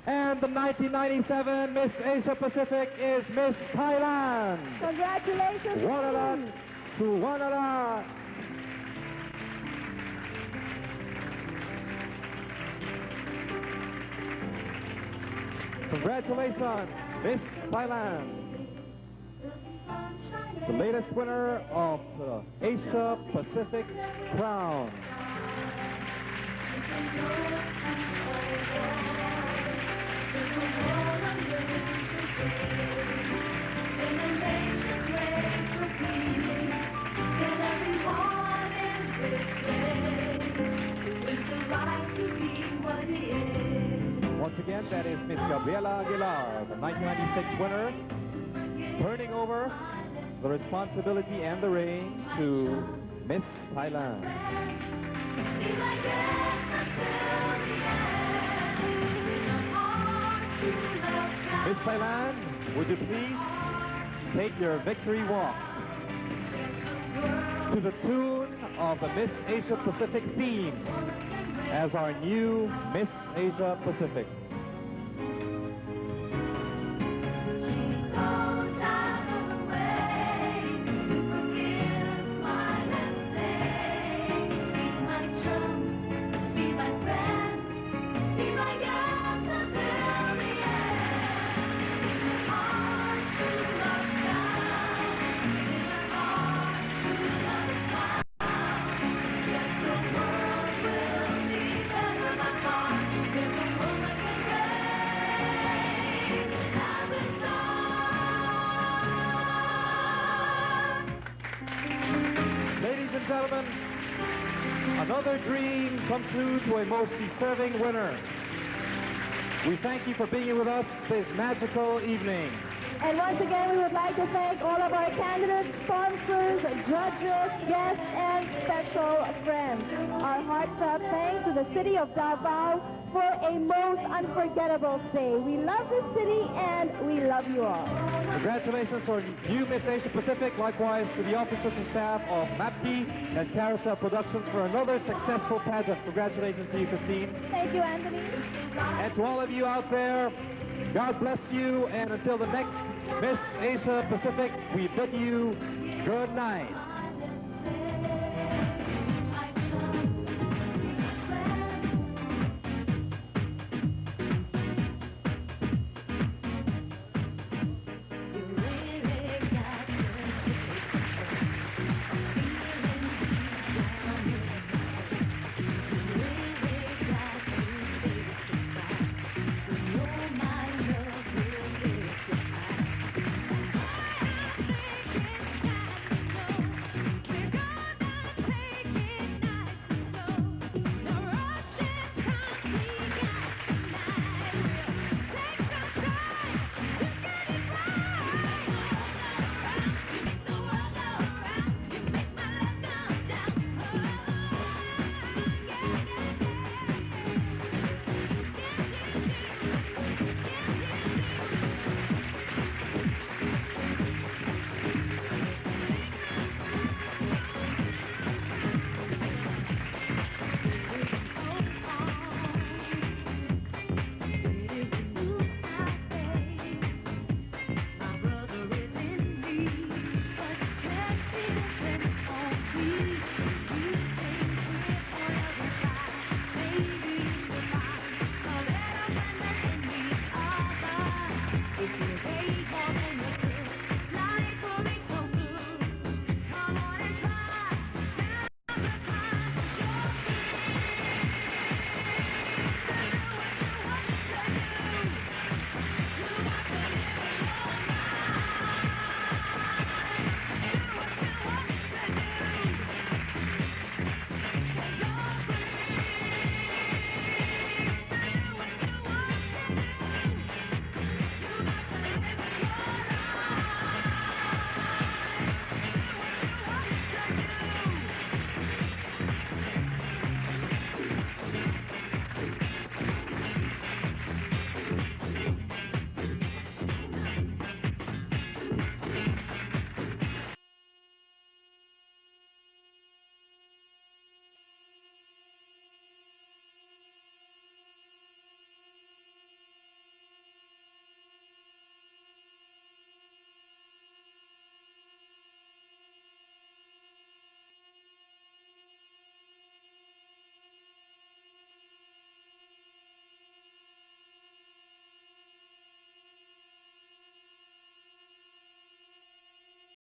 And the 1997 Miss Asia Pacific is Miss Thailand. Congratulations. Wanara to Wanara. Congratulations, Miss Thailand. The latest winner of the Asia Pacific crown. Once again, that is Miss Gabriela Aguilar, the 1996 winner, turning over the responsibility and the reign to Miss Thailand. Miss Thailand, would you please take your victory walk to the tune of the Miss Asia Pacific theme as our new Miss Asia Pacific. Gentlemen, another dream come true to a most deserving winner. We thank you for being with us this magical evening. And once again, we would like to thank all of our candidates, sponsors, judges, guests, and special friends. Our heartfelt thanks to the city of Davao for a most unforgettable stay. We love this city and we love you all. Congratulations on new Miss Asia Pacific. Likewise to the officers and staff of MAPKI and Carousel Productions for another successful pageant. Congratulations to you, Christine. Thank you, Anthony. And to all of you out there, God bless you. And until the next Miss Asia Pacific, we bid you good night.